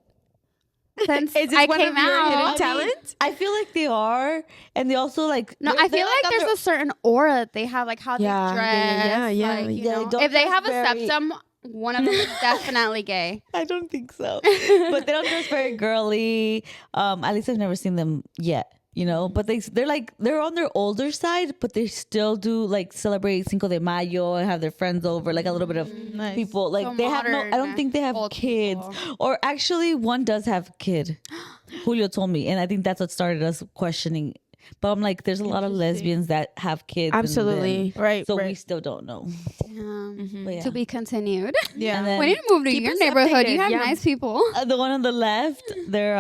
Since Is this I one came of your out. hidden I mean, talent? I feel like they are, and they also like. No, they're- I they're, feel like on there's their- a certain aura that they have, like how Yeah, they dress. yeah, yeah, like, you yeah. know. They don't If they dress have a very- septum, one of them is definitely gay. I don't think so, but they don't dress very girly. At least I've never seen them yet. you know, but they're on their older side, but they still do like celebrate Cinco de Mayo and have their friends over, like a little bit of people. Like So they have no, I don't modern, think they have old kids, people. or actually one does have a kid. Julio told me, and I think that's what started us questioning. But I'm like, there's a lot of lesbians that have kids. Absolutely. Right. So right. we still don't know. But yeah. To be continued. Yeah. And then- We need to move to Keep your us neighborhood. You updated, have yeah. nice people. The one on the left, they're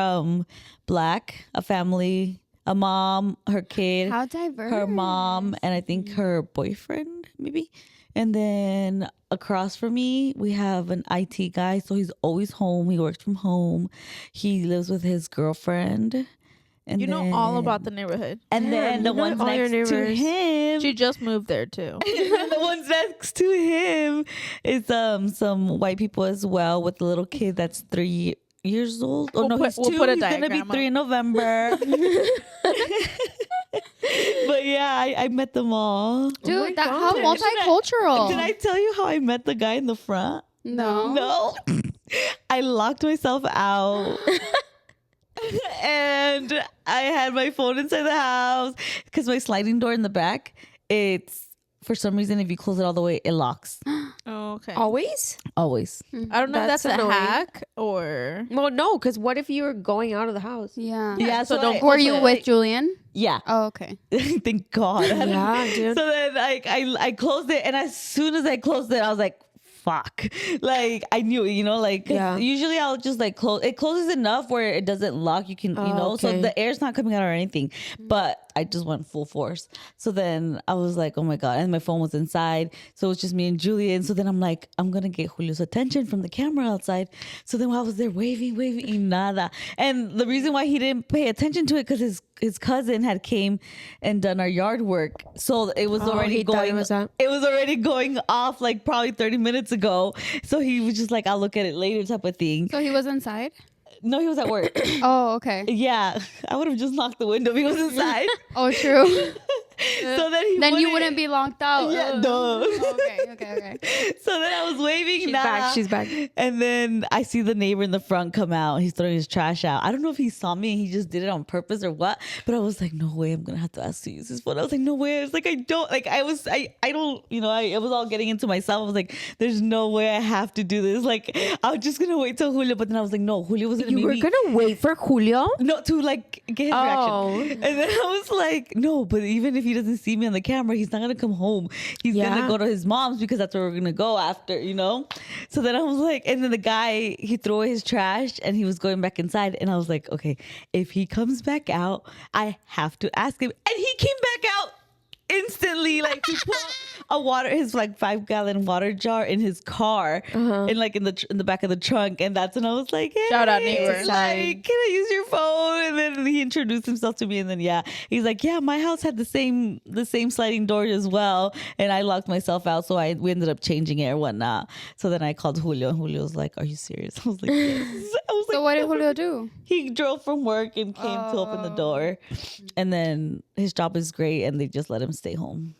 black, a family, a mom, her kid, How diverse. her mom, and I think her boyfriend, maybe. And then across from me, we have an IT guy. So he's always home. He works from home. He lives with his girlfriend. And You know all about the neighborhood. And then the you know ones all your next to neighbors. him. She just moved there too. The ones next to him is some white people as well with a little kid that's 3 years old. Oh no, he's 2. We'll put a He's gonna be diagram 3 in November. But yeah, I met them all. Dude, my how gosh. multicultural. Did I tell you how I met the guy in the front? No. No. I locked myself out. And I had my phone inside the house because my sliding door in the back, it's for some reason, if you close it all the way, it locks. Oh, okay. Always? Always. I don't know if That's that's a annoying. hack or. Well, no, because what if you were going out of the house? Yeah. Yeah, so so don't I- Were you with Julian? Yeah. Oh, okay. Thank God. Yeah, dude. So then I closed it, and as soon as I closed it, I was like, fuck. Like I knew, you know, like 'cause Yeah. usually I'll just like close it closes enough where it doesn't lock. You can, you know, so okay. the air's not coming out or anything. But I just went full force. So then I was like, oh my God. And my phone was inside. So it was just me and Julian. So then I'm like, I'm gonna get Julio's attention from the camera outside. So then while I was there waving, y nada. And the reason why he didn't pay attention to it because his cousin had came and done our yard work. So it was already he thought it going was up. it was already going off like probably 30 minutes ago. So he was just like, I'll look at it later type of thing. So he was inside? No, he was at work. Oh, okay. Yeah. I would have just knocked the window if he was inside. Oh, true. So then You wouldn't be locked out. Yeah, Ugh. no. Okay. So then I was waving. She's back. And then I see the neighbor in the front come out. He's throwing his trash out. I don't know if he saw me and he just did it on purpose or what. But I was like, no way, I'm gonna have to ask to use his phone. I was like, no way. I was like, I don't. Like I don't. You know, I was all getting into myself. I was like, there's no way I have to do this. Like I'm just gonna wait till Julio. But then I was like, no, Julio was gonna You meet were me. gonna wait for Julio? No, to like get his Oh. reaction. And then I was like, no, but even if he doesn't see me on the camera, he's not gonna come home. He's Yeah. gonna go to his mom's because that's where we're gonna go after, you know? So then I was like, and then the guy, he threw away his trash and he was going back inside. And I was like, okay, if he comes back out, I have to ask him. And he came back out instantly, like he put his like 5-gallon water jar in his car and like in the back of the trunk. And that's when I was like, hey, Shout out neighbor. like, can I use your phone? And then he introduced himself to me, and then he's like, yeah, my house had the same sliding door as well, and I locked myself out, so we ended up changing it or whatnot. So then I called Julio, and Julio was like, are you serious? I was like, yes. I was So like, what did Julio do? he drove from work and came to open the door, and then his job is great, and they just let him stay home.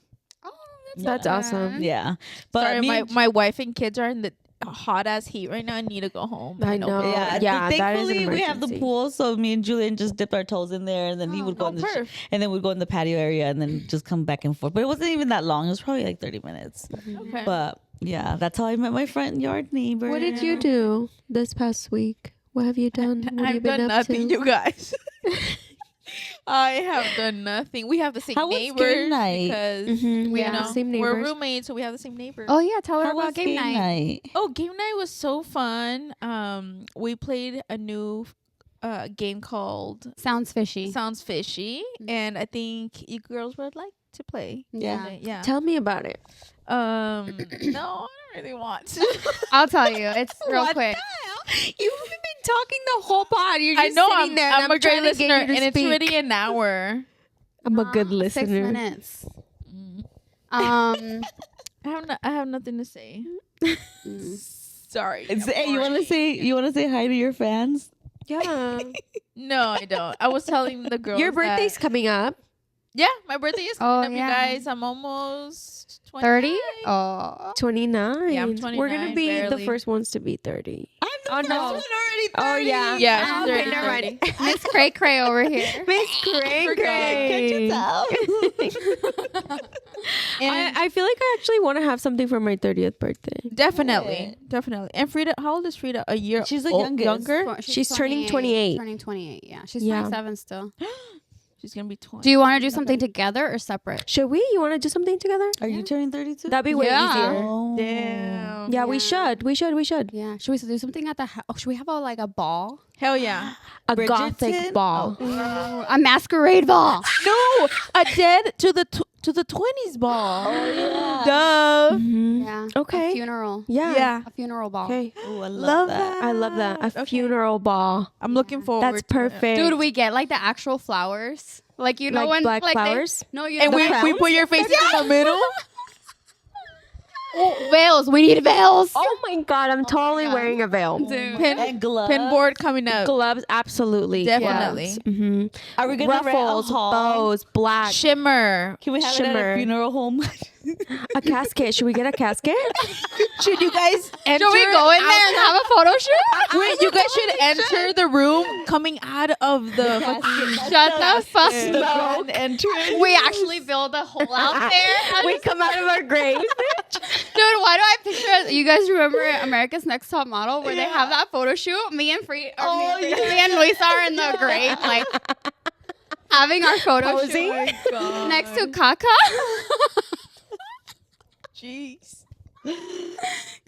Oh, That's awesome. Yeah, but Sorry, me my, and- my wife and kids are in the hot ass heat right now. I need to go home. I know. Yeah, Yeah, but that is an thankfully we have the emergency. pool, so me and Julian just dipped our toes in there, and then he would go in the perf. and then we'd go in the patio area, and then just come back and forth. But it wasn't even that long; it was probably like 30 minutes. Okay. But yeah, that's how I met my front yard neighbor. What did you do this past week? What have you done? What have you I've been done up nothing, to? you guys. I have done nothing. We have the same How was neighbors game night? because Mhm, we yeah, know, same we're neighbors. roommates, so we have the same neighbors. Oh yeah, tell her How about was game night. Oh, game night was so fun. We played a new game called Sounds fishy. Sounds Fishy, and I think you girls would like to play. Yeah. Yeah. Tell me about it. No, I don't really want to. I'll tell you. It's real quick. You've been talking the whole pod. You're I just know sitting I'm, there. I'm a great trying to get listener, you to and it's speak. already an hour. I'm a good 6 listener. minutes. I have nothing to say. Sorry. Hey, you want to say hi to your fans? Yeah. No, I don't. I was telling the girls Your birthday's coming up. Yeah, my birthday is Oh, coming up, yeah. you guys. I'm almost 30? 29. Oh. 29. Yeah, I'm We're going to 29, be the barely. first ones to be 30. I'm Oh no. Oh yeah. Yeah, she's Okay, already never mind. Miss Cray Cray over here. Miss Cray Cray. I feel like I actually want to have something for my 30th birthday. Definitely. And Frida, how old is Frida? A year She's the youngest. youngest. She's turning 28. Turning 28, yeah. She's Yeah. 27 still. She's gonna be 20. Do you want to do something together or separate? Should we? You want to do something together? Are you turning 32? That'd be way Yeah. easier. Oh. Damn. Yeah, we should. We should. Yeah. Should we do something at the house? Should we have a ball? Hell yeah. A Bridgerton? gothic ball. A masquerade ball. No, a dead to the 20s ball. Oh, yeah. Duh. Mhm. Yeah. Okay. A funeral. Yeah. Yeah. A funeral ball. Okay. Ooh, I Love love that. I love that. A Okay. funeral ball. I'm looking forward. That's to it. perfect. Dude, we get like the actual flowers. Like, you know, Like when black like flowers? No, you And know, we put your faces in the middle. veils. We need veils. Oh my god, I'm totally God. wearing a veil. Dude. And gloves. Pinboard coming up. Gloves, absolutely. Definitely. Mm-hmm. Are we gonna rent a Ruffles, hall? bows, black, Shimmer. Can we have it at Shimmer. a funeral home? a casket. Should we get a casket? Should you guys enter? Should we go in there and have a photo shoot? Wait, you guys should enter the room coming out of the fucking. Shut the fuck The up. grand entrance. We actually build a hole out there. We come out of our grave. Dude, why do I picture? You guys remember America's Next Top Model where they have that photo shoot? Me and me and Luisa are in the grave, like having our photo Posing? shoot next to Kaka. Jeez.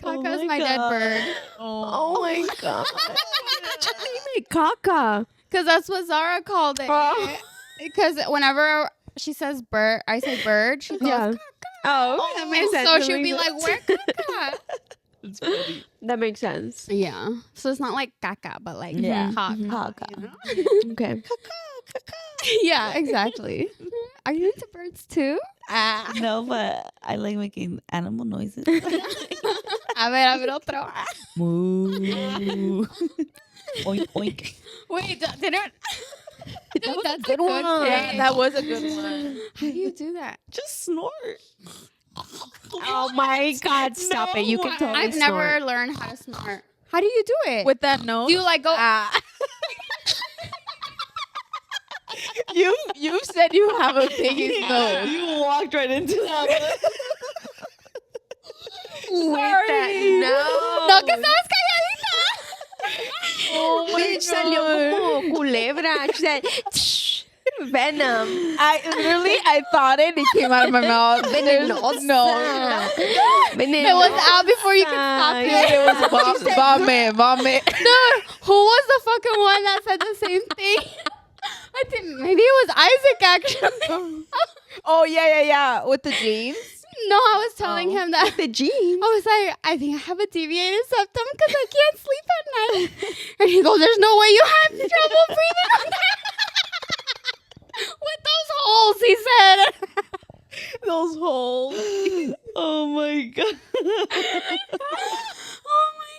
Kaka's my my dead God. bird. Oh my god. Caca. Because that's what Zara called it. Oh. Because whenever she says bird, I say bird. She goes, Yeah. Oh, that makes sense. so That she'll makes be like, sense. where Kaka? It's funny. That makes sense. Yeah. So it's not like Kaka, but like Yeah. Kaka. Kaka. you know? Okay. Yeah, exactly. Are you into birds too? No, but I like making animal noises. A ver otro. Moo. Oink, oink. Wait, didn't... Dude, that's a good one. thing. That was a good one. How do you do that? Just snort. Oh my god, stop it. You can totally I've snort. never learned how to snort. How do you do it? With that nose. do you like go... You said you have a biggest nose. You walked right into that Sorry. No. No, que estabas calladita. Oh my Bitch salió como culebra. She said, "Tsh, venom. I thought it came out of my mouth. Venenosa. No. Venenosa. It was out before you could stop it. It was vomit. Dude, who was the fucking one that said the same thing? I think maybe it was Isaac actually. Oh yeah. With the jeans. No, I was telling him that. The jeans. I was like, I think I have a deviated septum because I can't sleep at night. And he goes, there's no way you have trouble breathing on that. With those holes, he said. Those holes. Oh my god. Oh my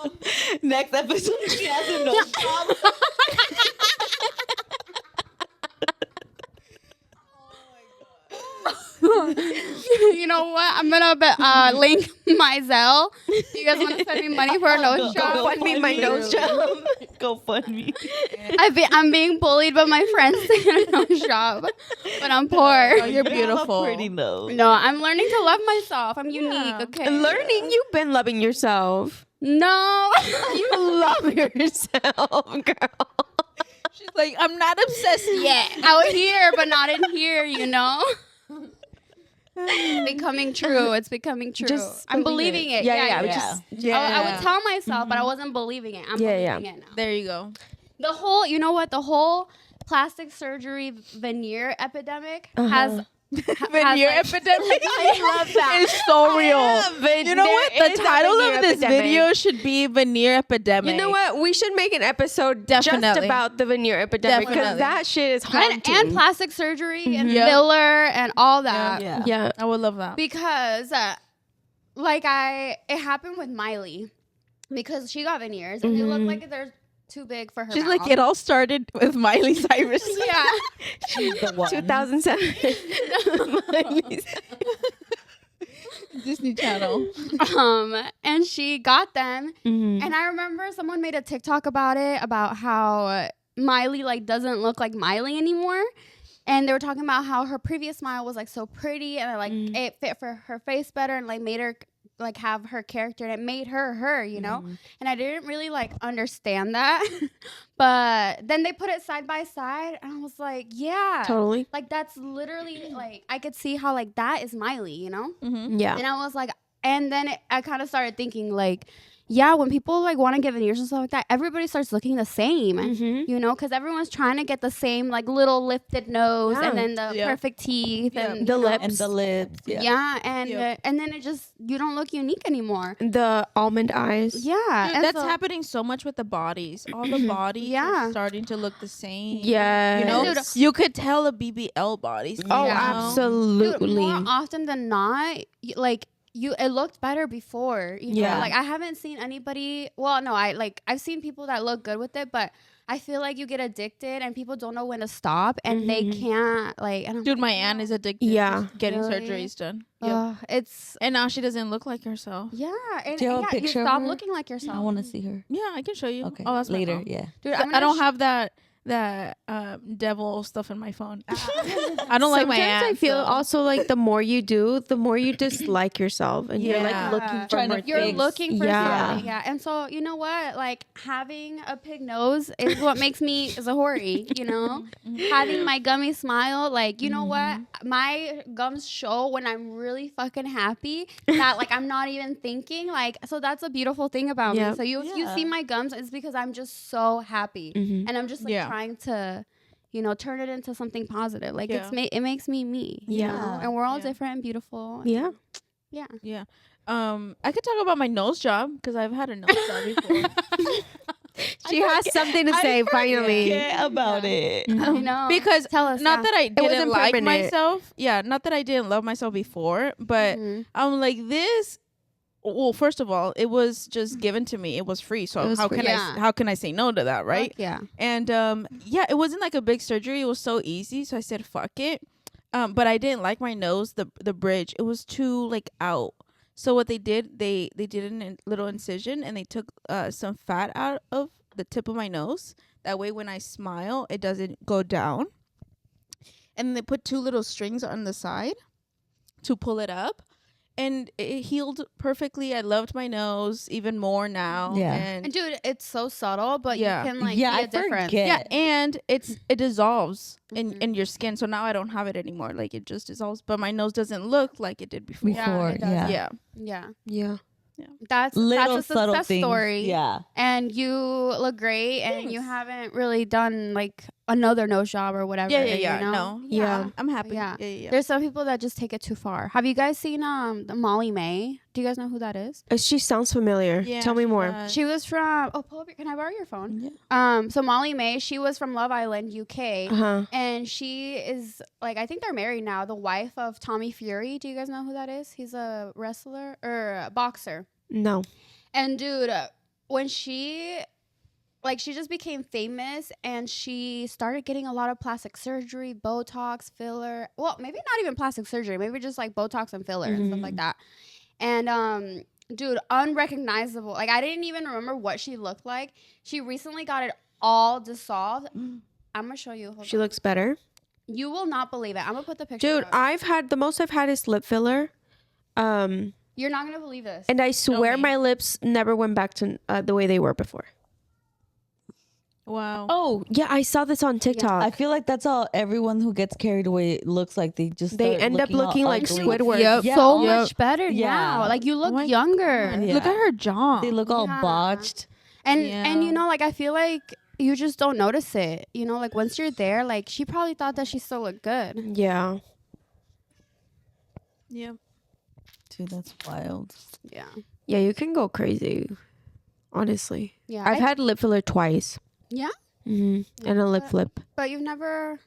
God. Next episode, she has a nose job. You know what? I'm going to link my Zelle. You guys want to send me money for a nose job? Go fund me my nose job. Go fund me. I'm being bullied by my friends to get a nose job. But I'm poor. Oh, you're You have a beautiful. pretty nose. No, I'm learning to love myself. I'm unique, okay? Learning, you've been loving yourself. No. You love yourself, girl. She's like, I'm not obsessed yet. Out here, but not in here, you know? It's becoming true. It's becoming true. Just I'm believe believing it. Yeah. I would tell myself, but I wasn't believing it. I'm believing it now. There you go. The whole, you know what? The whole plastic surgery veneer epidemic has Veneer epidemic. I love that. It's so real. You know what? The title of this video should be Veneer Epidemic. You know what? We should make an episode just Definitely. about the veneer epidemic because Definitely. that shit is haunting. and plastic surgery and Yep. filler and all that. Yeah. Yeah. I would love that. Because it happened with Miley because she got veneers and they look like they're too big for her She's mouth. like, it all started with Miley Cyrus. Yeah. She's the one. 2007. Disney Channel. And she got them. Mhm. And I remember someone made a TikTok about it, about how Miley like doesn't look like Miley anymore. And they were talking about how her previous smile was like so pretty and like it fit for her face better and like made her like have her character and it made her, you know? And I didn't really like understand that. But then they put it side by side and I was like, yeah. Totally. Like that's literally like I could see how like that is Miley, you know? Yeah. And I was like, and then I kind of started thinking like, yeah, when people like want to get veneers and stuff like that, everybody starts looking the same, you know, because everyone's trying to get the same like little lifted nose and then the perfect teeth and The lips. And the lips. yeah, and then it just you don't look unique anymore. The almond eyes. Yeah, Dude, and that's so- happening so much with the bodies. All the bodies are starting to look the same. Yeah. You know, Dude, you could tell a BBL body. Oh, Yeah. absolutely. Dude, more often than not, like it looked better before. You know? Yeah. Like I haven't seen anybody. Well, no, I've seen people that look good with it, but I feel like you get addicted and people don't know when to stop and they can't like. And I'm Dude, like, my aunt is addicted. Yeah. to getting Really? surgeries done. it's And now she doesn't look like herself. yeah. And Do you have a yeah, picture you of stop her? looking like yourself. I want to see her. Yeah, I can show you. Okay. Oh, that's my later. phone. Yeah. Dude, I don't have that devil stuff in my phone. I don't like my Sometimes aunt. I feel so- also like the more you do, the more you dislike yourself, and you're like Yeah. looking for Trying to more You're things. looking for Yeah. something, yeah. And so you know what? Like having a pig nose is what makes me zahori. You know, having my gummy smile, like you know what? My gums show when I'm really fucking happy. That like I'm not even thinking. Like so that's a beautiful thing about me. Yep. So you see my gums, it's because I'm just so happy, and I'm just like trying to. You know, turn it into something positive. Like it makes me me. You Yeah. know? And we're all different and beautiful. Yeah. Yeah. Yeah. I could talk about my nose job because I've had a nose job before. She has something to say finally. Forget about it. I know. Because Tell us. not that I didn't wasn't like permanent. myself. Yeah, not that I didn't love myself before, but I'm like this. Well, first of all, it was just given to me. It was free. So It was how free. can Yeah. how can I say no to that, right? Yeah. And yeah, it wasn't like a big surgery. It was so easy. So I said, fuck it. But I didn't like my nose, the bridge. It was too like out. So what they did, they did a little incision and they took some fat out of the tip of my nose. That way when I smile, it doesn't go down. And they put 2 little strings on the side to pull it up. And it healed perfectly. I loved my nose even more now. Yeah. And dude, it's so subtle, but Yeah. you can like Yeah, see I a difference. forget. yeah, and it dissolves in your skin. So now I don't have it anymore. Like it just dissolves, but my nose doesn't look like it did before. Before, it does. yeah. Yeah. Yeah. Yeah. That's Little a subtle success things. story. Yeah. And you look great and you haven't really done like another nose job or whatever. Yeah. You know? No. Yeah. I'm happy. Yeah. Yeah. There's some people that just take it too far. Have you guys seen the Molly May? Do you guys know who that is? She sounds familiar. Yeah, Tell me she more. does. She was from pull up can I borrow your phone? Yeah. So Molly May, she was from Love Island, UK. Uh-huh. And she is like I think they're married now, the wife of Tommy Fury. Do you guys know who that is? He's a wrestler or a boxer. No. And dude, when she just became famous and she started getting a lot of plastic surgery, Botox, filler. Well, maybe not even plastic surgery, maybe just like Botox and filler and stuff like that. And dude, unrecognizable. Like I didn't even remember what she looked like. She recently got it all dissolved. I'm gonna show you. Hold She on. looks better. You will not believe it. I'm gonna put the picture. Dude, up. I've had the most I've had is lip filler. You're not gonna believe this. And I swear me. my lips never went back to the way they were before. Wow. Oh, yeah, I saw this on TikTok. I feel like that's all everyone who gets carried away looks like. They just They start end up all looking like ugly. Squidward. Yep. Yeah. So Yep. much better Yeah. now. Like you look my younger. Yeah. Look at her jaw. They look all Yeah. botched. And Yeah. you know, like I feel like you just don't notice it. You know, like once you're there, like she probably thought that she still looked good. Yeah. Yeah. Dude, that's wild. Yeah. Yeah, you can go crazy. Honestly. Yeah. I've had lip filler twice. Yeah. And a lip flip. But you've never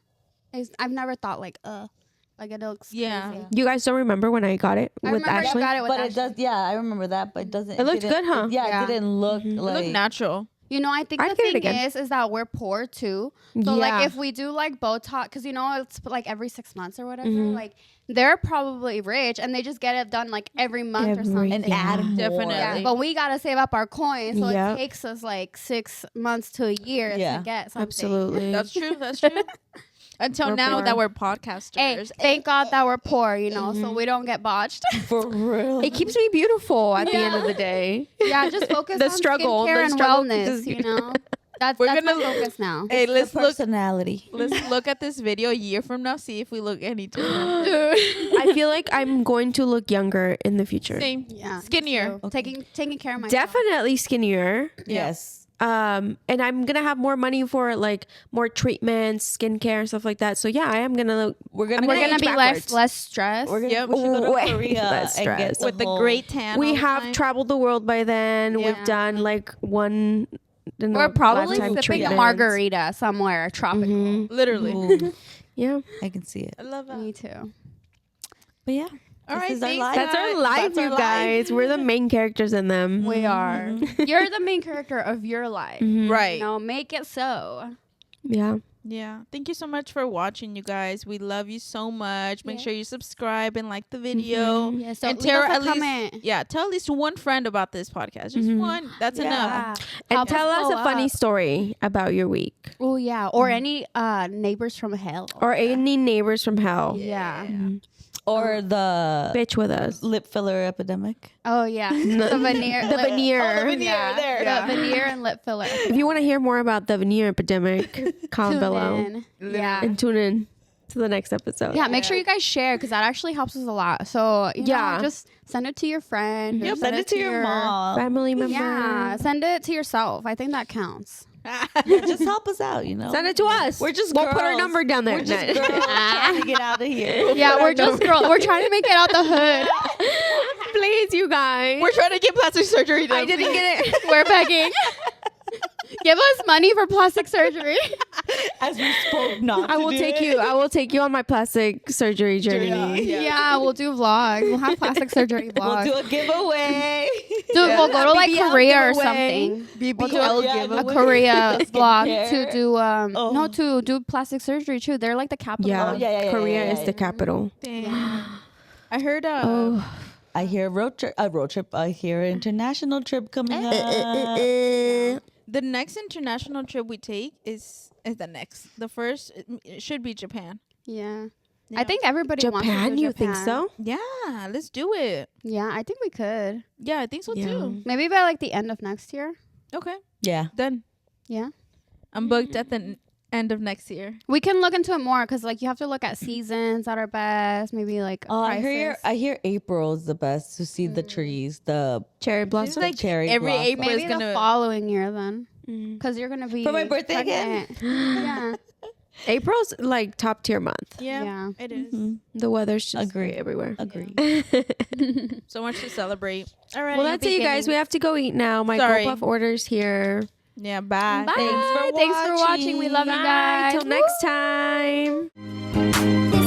I've never thought like it looks Yeah. crazy. You guys don't remember when I got it I with remember you Ashley? got it with But Ashley. it does. Yeah, I remember that. But it doesn't. It looked didn't- good, huh? Yeah, Yeah. it didn't look It like. looked natural. You know, I think I'd the get it thing again. is that we're poor too. So Yeah. like if we do like Botox, because you know it's like every 6 months or whatever. Mm-hmm. Like they're probably rich and they just get it done like every month or something. And add more. Definitely. Yeah, but we gotta save up our coins, so Yep. it takes us like 6 months to a year Yeah. to get something. Absolutely. That's true. That's true. Until We're now poor. that we're Hey, podcasters. thank God that we're poor, you know, so we don't get botched. For real. It keeps me beautiful at the end of the day. Yeah, just focus The on struggle, skincare the and struggle wellness, is- you know. That's We're my gonna- focus now. Hey, let's The look. personality. Let's look at this video a year from now. See if we look any different. I feel like I'm going to look younger in the future. Same. Yeah, Skinnier. so taking care of myself. Definitely skinnier. Yes. And I'm gonna have more money for like more treatments, skincare, and stuff like that. So yeah, I am gonna look. We're gonna We're age gonna be backwards. less stressed. We're gonna Yep. we should go to Way Korea less and get stress. With the whole- great tan. We all the have time. traveled the world by then. Yeah. We've done like one. We're probably lifetime sipping a treatments. margarita somewhere tropical. Mhm. Literally. Ooh, Yeah, I can see it. I love that. Me too. But yeah. All This right, is our thanks, life. that's our life, That's our you life. guys. We're the main characters in them. We are. You're the main character of your life. Mhm. Right. You know, make it so. Yeah. Yeah. Thank you so much for watching, you guys. We love you so much. Make Yeah. sure you subscribe and like the video. Yeah, so And leave tell us a at least, comment. yeah, tell at least one friend about this podcast. Just Mhm. one. That's enough. And Help tell us blow a funny up. story about your week, Oh yeah, or any neighbors from hell. or any neighbors from hell. Yeah. Mhm. Or the Bitch with us. lip filler epidemic. Oh yeah. The veneer. The veneer. Yeah. Yeah. The veneer and lip filler. If you want to hear more about the veneer epidemic, comment Tune below in. Yeah. and tune in to the next episode. Yeah, make sure you guys share because that actually helps us a lot. So Yeah. know, just send it to your friend. or Yep, send it to your mom. Family member. Yeah, send it to yourself. I think that counts. Yeah, just help us out, you know. Send it to us. We're just We'll put our girls. number down there. We're just girls trying to get out of here. Yeah, we're just girls. We're trying to make it out the hood. Please, you guys. We're trying to get plastic surgery done. I didn't get it. We're begging. Give us money for plastic surgery. As we spoke not I to will do take it. you. I will take you on my plastic surgery journey. Yeah, we'll do vlogs. We'll have plastic surgery We'll vlogs. do a giveaway. Dude, we'll go to like BBL Korea or giveaway. something. BBL A giveaway. Korea vlog Skincare. to do Oh. no to do plastic surgery too. They're like the capital. Yeah. yeah, Korea yeah, is yeah. the capital. Damn. I heard Oh. I hear a road trip. I hear an international trip coming up. the next international trip we take is the next. The first it should be Japan. Yeah. Yeah. I think everybody wants to Japan, do you think Japan. so? Yeah, let's do it. Yeah, I think we could. Yeah, I think so Yeah. too. Maybe by like the end of next year. Okay, Yeah. done. Yeah. I'm booked at the end of next year. We can look into it more because like you have to look at seasons that are best. Maybe like prices. I hear April is the best to see the trees, the Cherry blossom. like cherry every blossom. April Maybe is the gonna. following year then, Mm. because you're gonna be For my birthday again? pregnant. Yeah. April's like top tier month. Yeah, Yeah. it is. Mhm. The weather's just Agree. great everywhere. Agree. So much to celebrate. All right. Well, that's it, you guys. We have to go eat now. My Sorry. GoPuff order's here. Yeah. Bye. Bye. Thanks for watching. We love you Bye. guys. Till next time. This